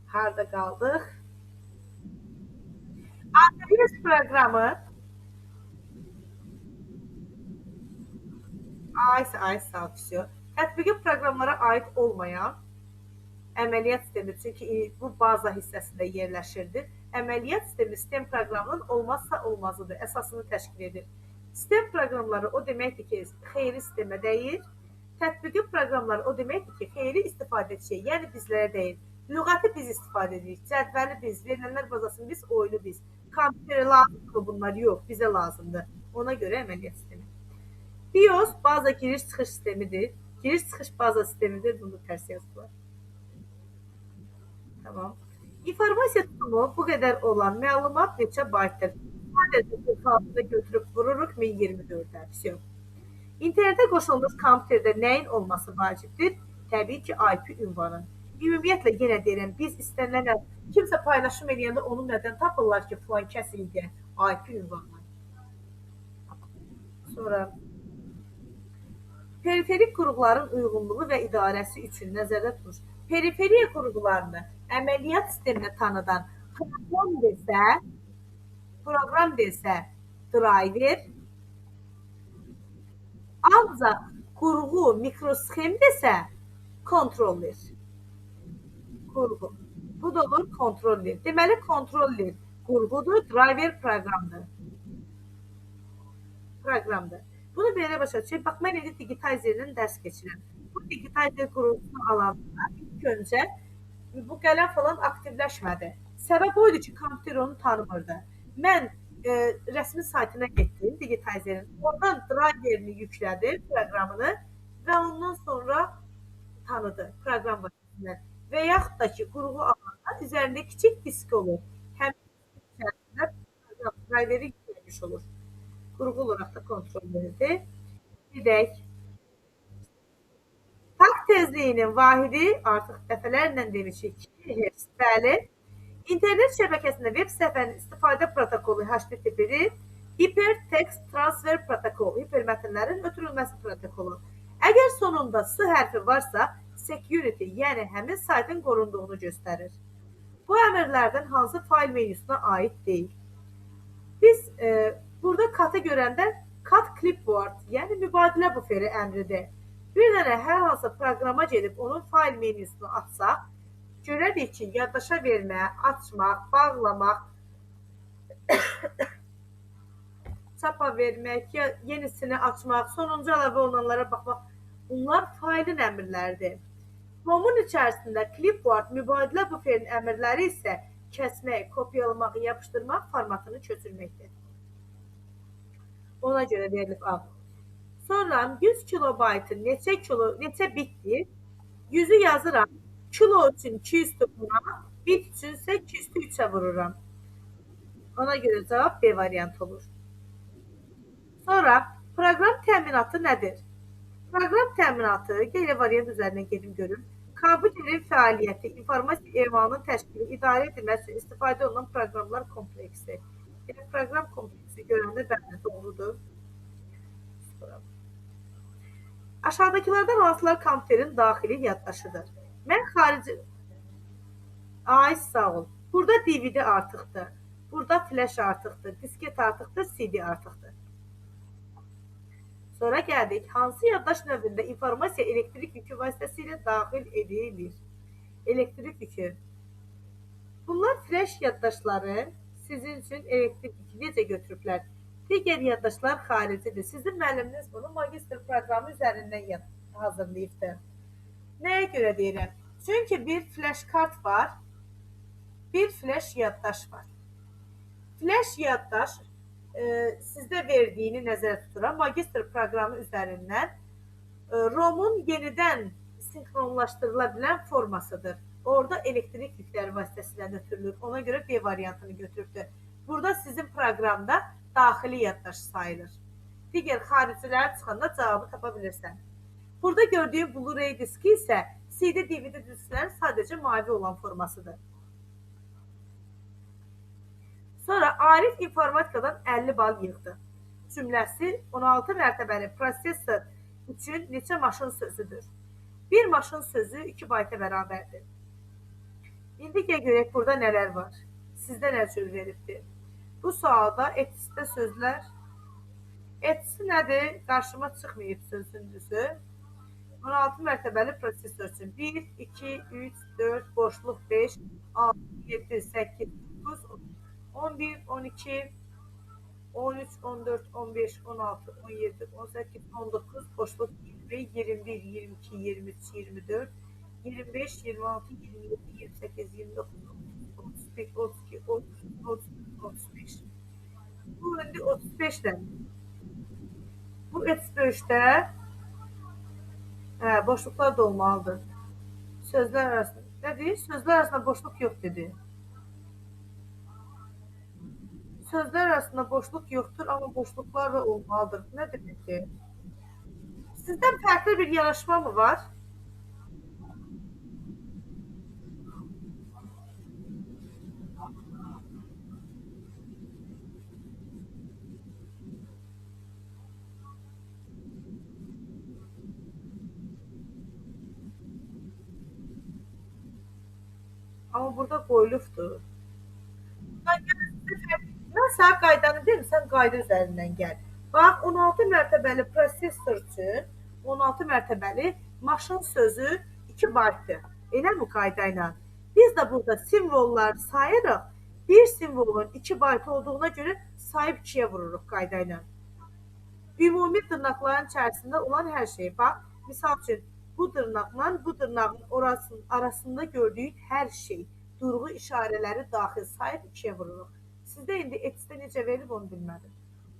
S1: Harda qaldıq? Antivirus proqramı ay sağ ol. Tətbiqi proqramlara aid olmayan əməliyyat sistemi, çünki bu baza hissəsində yerləşirdir. Əməliyyat sistemi sistem proqramının olmazsa olmazıdır, əsasını təşkil edir. Sistem proqramları o deməkdir ki, xeyri sistemə dəyir. Tətbiqi proqramları o deməkdir ki, xeyri istifadəçiyə, yəni bizlərə deyil. Lüğəti biz istifadə edirik, cədvəli biz, verilənlər bazasını biz, oyunu biz. Kompüterə lazımdır bunlar, yox, bizə lazımdır. Ona görə əməliyyat sistemi. BIOS baza giriş-çıxış sistemidir. Giriş-çıxış baza sistemidir, bunu tərs yazdılar. Tamam. İnformasiya tutumu bu qədər olan məlumat neçə baytdır? Sadəcə 46-da götürüb vururuq 1024-də. Всё. İnternetə qoşulmuş kompüterdə nəyin olması vacibdir? Təbii ki, IP ünvanı. Ümumiyyətlə, yenə deyirəm, biz istənilən kimsə paylaşım edəndə onu nədən tapırlar ki, filan kəs idi? IP ünvanı. Sonra periferik qurğuların uyğunluğu və idarəsi üçün nəzərdə tutulur. Periferiya qurğularını əməliyyat sisteminə tanıdan proqram desə driver, ancaq qurğu mikrosxem desə kontroller. Qurğu. Bu da olur kontroller. Deməli, kontroller qurğudur, driver proqramdır. Bunu belə başa düşək. Bax, mən indi digitizerdən dərs keçirəm. Bu digitizer qurğusunu alanda ilk öncə bu qələm falan aktivləşmədi. Səbəb o idi ki, kompüter onu tanımırdı. Mən rəsmi saytına getdim, digitizerin. Oradan driverini yüklədim, proqramını və ondan sonra tanıdı proqram vasitəsilə. Və yaxud da ki, qurğu alanda üzərində kiçik disk olur. Həmin içərisində driveri yükləmiş olur. Qurğu olaraq da kontrol verildi. Gedək. Tak tezliyinin vahidi artıq dəfələrlə demişik 2 Hz. Bəli. İnternet şəbəkəsində veb səhifənin istifadə protokolu HTTP-dir. Hypertext Transfer Protokol, hipermətnlərin ötürülməsi protokolu. Əgər sonunda S hərfi varsa, security, yəni həmin saytın qorunduğunu göstərir. Bu əmrlərdən hansı fayl menüsünə aid deyil? Biz burada cut-ı görəndə cut clipboard, yəni mübadilə buferi əmridir. Bir dənə hər hansı proqrama gedib onun fayl menüsünü açsaq, görərik ki, yaddaşa vermə, açmaq, bağlamaq, çapa vermək, yenisini açmaq, sonuncu əlavə olanlara baxmaq, bunlar faylın əmrləridir. Homun içərisində clipboard, mübadilə buferinin əmrləri isə kəsmək, kopyalamaq, yapışdırmaq, formatını köçürməkdir. Ona görə verilib A. Sonra 100 kilobaytın neçə bitdir? 100'ü yazıram. Kilo üçün 200 vururam, bit üçünsə 203'ə vururam. Ona görə cavab B variantı olur. Sonra proqram təminatı nədir? Proqram təminatı, qeyri variant üzərindən gedim görün. Kompüterin fəaliyyəti, informasiya emalının təşkili, idarə edilməsi üçün istifadə olunan proqramlar kompleksi. Yəni, proqram kompleksi görəndə bəli, doğrudur. Aşağıdakılardan hansılar kompüterin daxili yaddaşıdır? Mən xarici... Ay, sağ ol. Burada DVD artıqdır. Burada flash artıqdır. Disket artıqdır. CD artıqdır. Sonra gəldik. Hansı yaddaş növündə informasiya elektrik yükü vasitəsilə daxil edilir? Elektrik yükü. Bunlar flash yaddaşları sizin üçün elektrik yükü necə götürüblər? Digər yaddaşlar xaricidir. Sizin müəlliminiz bunu magistr proqramı üzərindən hazırlayıbdır. Nəyə görə deyirəm? Çünki bir flash kart var, bir flash yaddaş var. Flash yaddaş sizdə verdiyini nəzərdə tuturam. Magistr proqramı üzərindən ROM-un yenidən sinkronlaşdırıla bilən formasıdır. Orada elektrik yükləri vasitəsilə götürülür. Ona görə B variantını götürübdür. Burada sizin proqramda daxili yaddaş sayılır. Digər xaricilərə çıxanda cavabı tapa bilirsən. Burada gördüyüm Blu-ray diski isə CD, DVD disklərin sadəcə mavi olan formasıdır. Sonra Arif informatikadan 50 bal yığdı. Cümləsi 16 mərtəbəli prosesor üçün neçə maşın sözüdür? Bir maşın sözü 2 bayta bərabərdir. İndi görək burada nələr var. Sizdə nə cür veribdir? Bu sualda etisdə sözlər, etisi nədir? Qarşıma çıxmayıb sözün düzü. 16 mərtəbəli prosesor üçün 1, 2, 3, 4, boşluq 5, 6, 7, 8, 9, 11, 12, 13, 14, 15, 16, 17, 18, 19, boşluq 20, 21, 22, 23, 24, 25, 26, 27, 28, 29, 31, 32, 33, 35. Bu indi 35'dən. Bu 35'də boşluqlar da olmalıdır. Sözlər arasında. Nə deyir? Sözlər arasında boşluq yox dedi. Sözlər arasında boşluq yoxdur, amma boşluqlar da olmalıdır. Nə deməkdir? Sizdən fərqli bir yanaşma mı var? Amma burada qoyulubdur. Mən sənə qaydanı deyim, sən qayda üzərindən gəl. Bax, 16 mərtəbəli prosesor üçün 16 mərtəbəli maşın sözü 2 baytdır. Eləmi qayda ilə? Biz də burada simvolları sayırıq. Bir simvolun 2 bayt olduğuna görə sayıb 2-yə vururuq qayda ilə. Ümumi dırnaqların içərisində olan hər şey. Bax, misal üçün, bu dırnaqla bu dırnağın arasında gördüyün hər şey, durğu işarələri daxil sayıb 2-yə vururuq. Sizdə indi etisdə necə verilib onu bilmədim.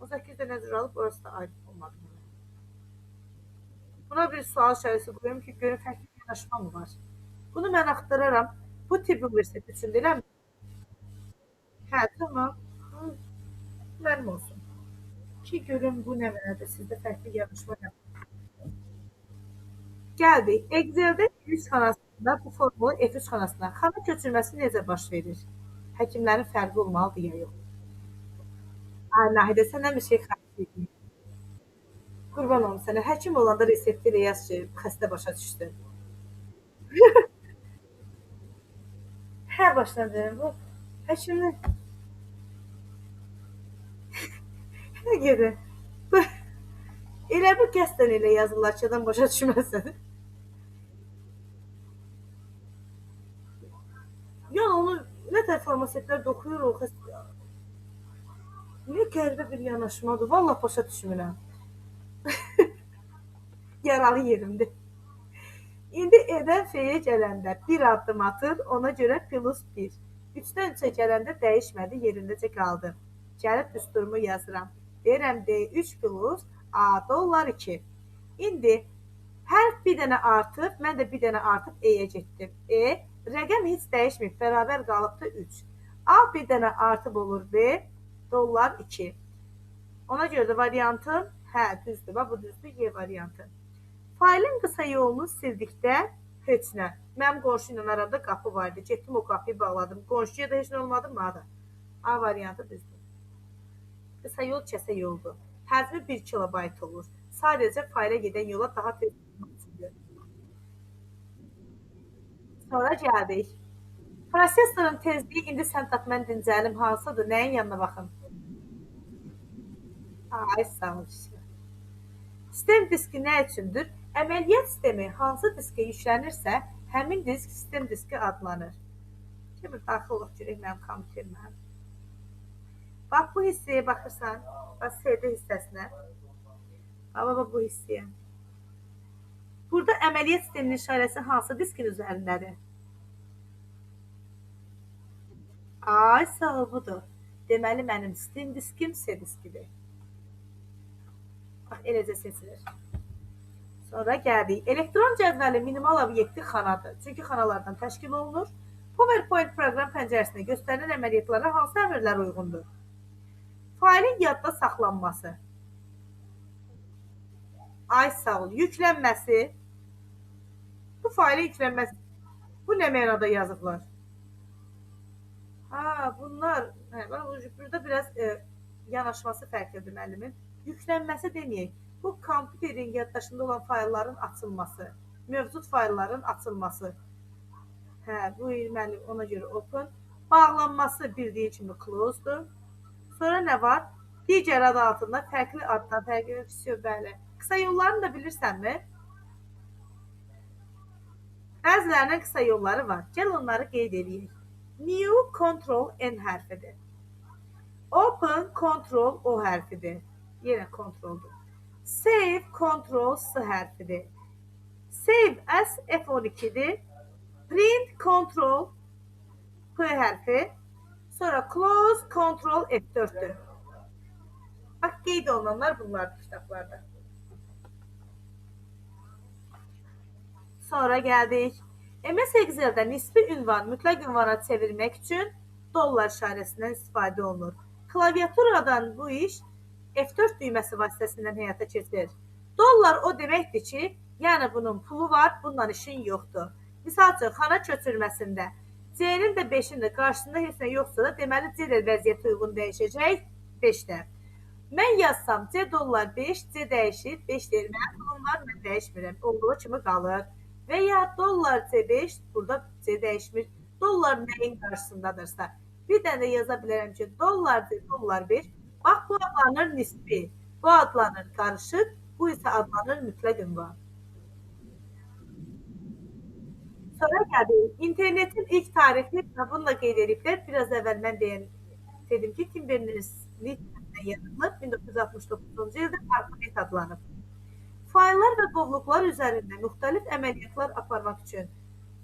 S1: 18-də nəzər alıb, orası da aydın olmadı. Buna bir sual şərəsi qoyum ki, görün fərqli yanaşma mı var? Bunu mən axtararam. Bu tibb universiteti üçün deyiləm. Hə, tamam. Mənim olsun. Ki, görün bu nə mənədir, sizdə fərqli yanaşma var. Gəldik. Excel'də F3 xanasında bu formulu F3 xanasına. Xana köçürməsi necə baş verir? Həkimlərin fərqi olmalıdır ya yox. Ay Nahidə, səndən bir şey xahiş edeyim. Qurban olum sənə. Həkim olanda resepti elə yaz ki, xəstə başa düşdü. Hər başına deyirəm, bu həkimlər nə gedir? Elə bu qəsdən elə yazırlar ki, adam başa düşməsin. Ya onu nə tər farmasevtlər oxuyur o xəstə. Ne qəribə bir yanaşmadır. Vallahi başa düşmürəm. Yaralı yerimdir. İndi edən feyə gələndə bir addım atır, ona görə plus 1. 3-dən 3-ə gələndə dəyişmədi, yerindəcə qaldı. Gəlib düsturumu yazıram. Deyirəm D3 plus A dollar 2. İndi hər bir dənə artıb, mən də bir dənə artıb E-yə getdim. Rəqəm heç dəyişməyib, bərabər qalıbdı 3. A bir dənə artıb olur B, dollar 2. Ona görə də variantım, düzdür, bax bu düzdür, Y variantı. Failin qısa yolunu sildikdə heç nə. Mənim qonşu ilə aramda qapı vardı. Getdim o qapıyı bağladım. Qonşuya da heç nə olmadı mı? A variantı düzdür. Qısa yol kəsə yoldur. Həcmi 1 kilobayt olur. Sadəcə failə gedən yola daha tez çıxır. Sonra gəldik. Prosesorun tezliyi indi sən tap, mən dincəlim hansıdır? Nəyin yanına baxın? Ay sağ ol. Sistem diski nə üçündür? Əməliyyat sistemi hansı diskə yüklənirsə, həmin disk sistem diski adlanır. Kimi daxil olub görək mənim kompüterimə. Bax bu hissəyə baxırsan. Bax CD hissəsinə. Bax bu hissəyə. Burada əməliyyat sisteminin işarəsi hansı diskin üzərindədir? Ay, sağ ol, budur. Deməli, mənim Steam diskim C diskidir. Bax, eləcə seçilir. Sonra gəldik. Elektron cədvəli minimal obyekti xanadır. Çünki xanalardan təşkil olunur. PowerPoint proqram pəncərəsində göstərilən əməliyyatlara hansı əmrlər uyğundur? Failin yadda saxlanması. Ay, sağ ol. Yüklənməsi. Bu failin yüklənməsi. Bu nə mənada yazıblar? Ha, bunlar, burada biraz yanaşması fərqlidir müəllimin. Yüklənməsi deməyək. Bu kompüterin yaddaşında olan faylların açılması, mövcud faylların açılması. Hə, bu müəllim ona görə open. Bağlanması bildiyi kimi closedur. Sonra nə var? Digər adı altında fərqli addan fərqli bəli. Qısa yollarını da bilirsənmi? Bəzilərinin qısa yolları var. Gəl onları qeyd edeyik. New Control N hərfidir. Open Control O hərfidir. Yenə kontroldur. Save Control S hərfidir. Save as F12'dir. Print Control P hərfi. Sonra Close Control F4'dür. Bax, qeyd olunanlar bunlardır kitablarda. Sonra gəldik. MS Excel-də nisbi ünvan mütləq ünvana çevirmək üçün dollar işarəsindən istifadə olunur. Klaviaturadan bu iş F4 düyməsi vasitəsindən həyata keçirilir. Dollar o deməkdir ki, yəni bunun pulu var, bundan işin yoxdur. Misal üçün, xana köçürməsində C-nin də 5-in də qarşısında heç nə yoxsa da, deməli C vəziyyəti uyğun dəyişəcək 5-də. Mən yazsam C dollar 5, C dəyişir, 5 deyir, mənim pulum var, mən dəyişmirəm, olduğu kimi qalır. Və ya dollar C5, burada C dəyişmir, dollar nəyin qarşısındadırsa. Bir dənə də yaza bilərəm ki, dollar C, dollar 5, bax bu adlanır nisbi, bu adlanır qarışıq, bu isə adlanır mütləq ünvan. Sonra gəldik, internetin ilk tarihi, bunu da qeyd ediblər, biraz əvvəl mən dedim ki, Tim Berners-Lee tərəfindən yaradılıb, 1969-cu ildə ARPANET adlanıb. Faillər və qovluqlar üzərində müxtəlif əməliyyatlar aparmaq üçün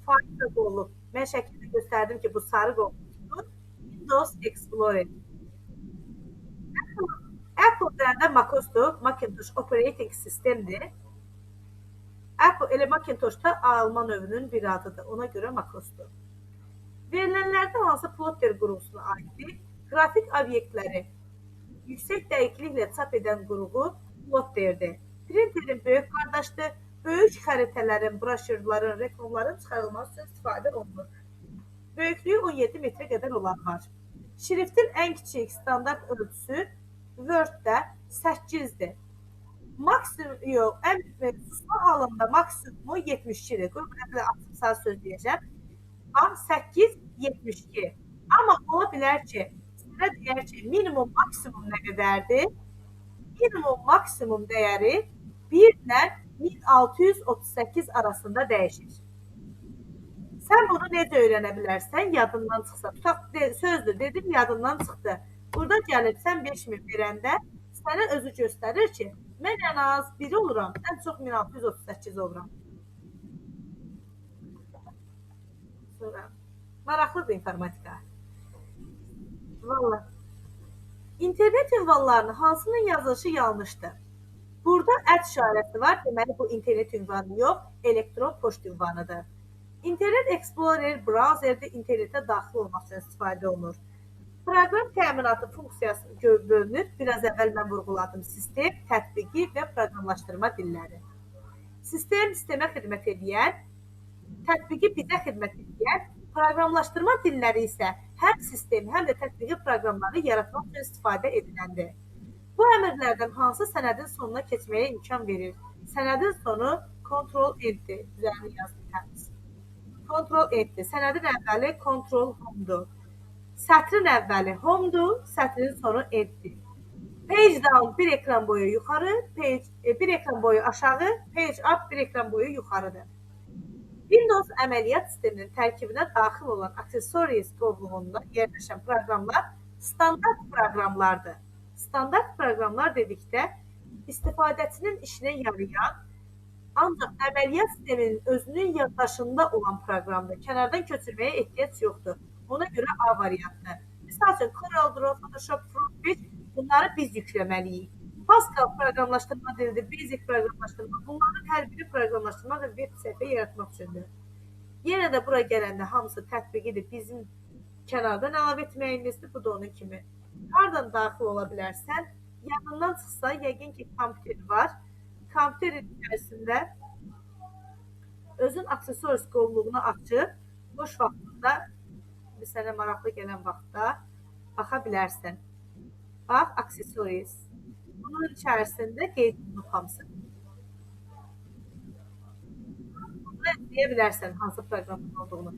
S1: fail və qovluq, mən şəkildə göstərdim ki, bu sarı qovluqdur, Windows Explorer. Apple üzərində macOS'dur, Macintosh Operating Systemdir. Apple elə Macintosh'da alma növünün bir adıdır, ona görə macOS'dur. Verilənlərdə hansı plotter qurğusuna aiddir? Qrafik obyektləri yüksək dəqiqliklə çap edən qurğu plotterdir. Printerin böyük qardaşdır, böyük xəritələrin, broşürlərin, reklamların çıxarılması üçün istifadə olunur. Böyüklüyü 17 metrə qədər olan var. Şriftin ən kiçik standart ölçüsü Word-də 8-dir. Maksimum, yox, ən susma halında maksimumu 72-dir. Qurğu açımsal söz deyəcəm. 8-72. Amma ola bilər ki, sizə deyər ki, minimum maksimum nə qədərdir? Minimum maksimum dəyəri 1 ilə 1638 arasında dəyişir. Sən bunu necə öyrənə bilərsən? Yadından çıxsa. Tutaq, sözdür, dedim, yadından çıxdı. Burada gəlib, sən 5000 verəndə sənə özü göstərir ki, mən ən az 1 oluram, ən çox 1638 oluram. Sonra, maraqlıdır informatika. Valla. İnternet ünvanlarının hansının yazılışı yanlışdır? Burada ət işarəsi var, deməli bu internet ünvanı yox, elektron poçt ünvanıdır. İnternet Explorer brauzerdə internetə daxil olmaq üçün istifadə olunur. Proqram təminatı funksiyası bölünür. Biraz əvvəl mən vurğuladım. Sistem, tətbiqi və proqramlaşdırma dilləri. Sistem, sistemə xidmət edən, tətbiqi bizə xidmət edən, proqramlaşdırma dilləri isə həm sistem, həm də tətbiqi proqramları yaratmaq üçün istifadə ediləndir. Bu əmrlərdən hansı sənədin sonuna keçməyə imkan verir? Sənədin sonu Ctrl-N-dir. Üzərini yazdım təmiz. Ctrl-N-dir. Sənədin əvvəli Ctrl-Home-dur. Sətrin əvvəli Home-dur, sətrin sonu N-dir. Page down bir ekran boyu yuxarı, bir ekran boyu aşağı, page up bir ekran boyu yuxarıdır. Windows əməliyyat sisteminin tərkibinə daxil olan Accessories qovluğunda yerləşən proqramlar Standart proqramlardır. Standart proqramlar dedikdə istifadəçinin işinə yarayan, ancaq əməliyyat sisteminin özünün yaddaşında olan proqramdır. Kənardan köçürməyə ehtiyac yoxdur. Ona görə A variantı. Misal üçün, CorelDRAW, Photoshop, Fruit bunları biz yükləməliyik. Pascal proqramlaşdırma dilidir, Basic proqramlaşdırma. Bunların hər biri proqramlaşdırma və web səhifə yaratmaq üçündür. Yenə də bura gələndə hamısı tətbiqidir. Bizim kənardan əlavə etməyimizdir. Bu da onun kimi. Hardan daxil ola bilərsən? Yanından çıxsa, yəqin ki, kompüter var. Kompüterin içərisində özün aksesuar qovluğunu açıb, boş vaxtında, sənə maraqlı gələn vaxtda baxa bilərsən. Bax, aksesuaris. Bunun içərisində qeyd olunub hamısı. Bunu deyə bilərsən hansı proqramın olduğunu.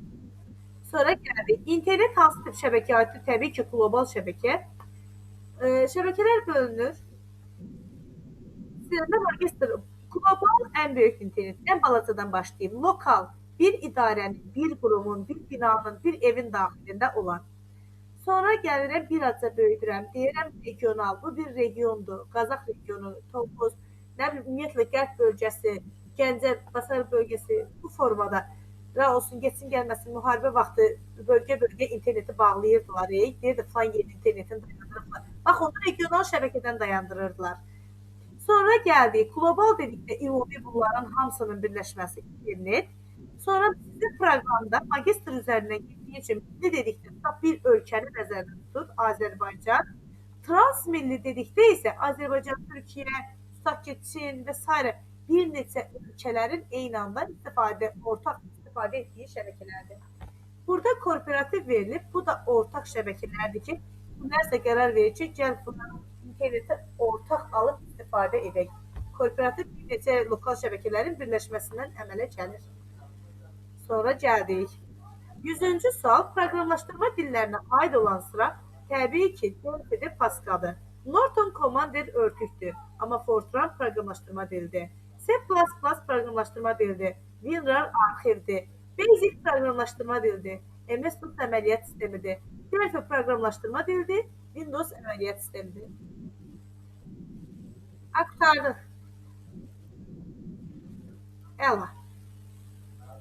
S1: Sonra gəldik. İnternet hansı tip şəbəkə aiddir? Təbii ki, qlobal şəbəkə. Şəbəkələr bölünür. Sizdə magistr qlobal ən böyük internet. Ən balacadan başlayayım. Lokal bir idarənin, bir qurumun, bir binanın, bir evin daxilində olan. Sonra gəlirəm, bir azca böyüdürəm. Deyirəm regional. Bu bir regiondur. Qazax regionu, Tovuz, nə bilim, ümumiyyətlə Qərb bölgəsi, Gəncə, Basar bölgəsi bu formada olsun, geçsin gəlməsin, müharibə vaxtı bölgə-bölgə interneti bağlayırdılar. Deyirdi, falan yeri internetin dayandırırdılar. Bax, onu regional şəbəkədən dayandırırdılar. Sonra gəldik, qlobal dedikdə İOB bunların hamısının birləşməsi internet. Sonra sizin proqramda magistr üzərindən getdiyi üçün milli dedikdə bir ölkəni nəzərdə tutur, Azərbaycan. Transmilli dedikdə isə Azərbaycan, Türkiyə, tutaq ki, Çin və s. bir neçə ölkələrin eyni anda ortaq istifadə etdiyi şəbəkələrdir. Burada kooperativ verilib, bu da ortaq şəbəkələrdir ki, kimlərsə qərar verir ki, gəl bunların interneti ortaq alıb istifadə edək. Kooperativ bir neçə lokal şəbəkələrin birləşməsindən əmələ gəlir. Sonra gəldik. 100-cü sual proqramlaşdırma dillərinə aid olan sıra təbii ki, Delphi-dir, Pascal-dır. Norton Commander örtükdür, amma Fortran proqramlaşdırma dilidir. C++ proqramlaşdırma dilidir. WinRAR arxivdir. Basic proqramlaşdırma dilidir. MS-DOS əməliyyat sistemidir. Delphi proqramlaşdırma dilidir. Windows əməliyyat sistemidir. Qurtardıq. Əla.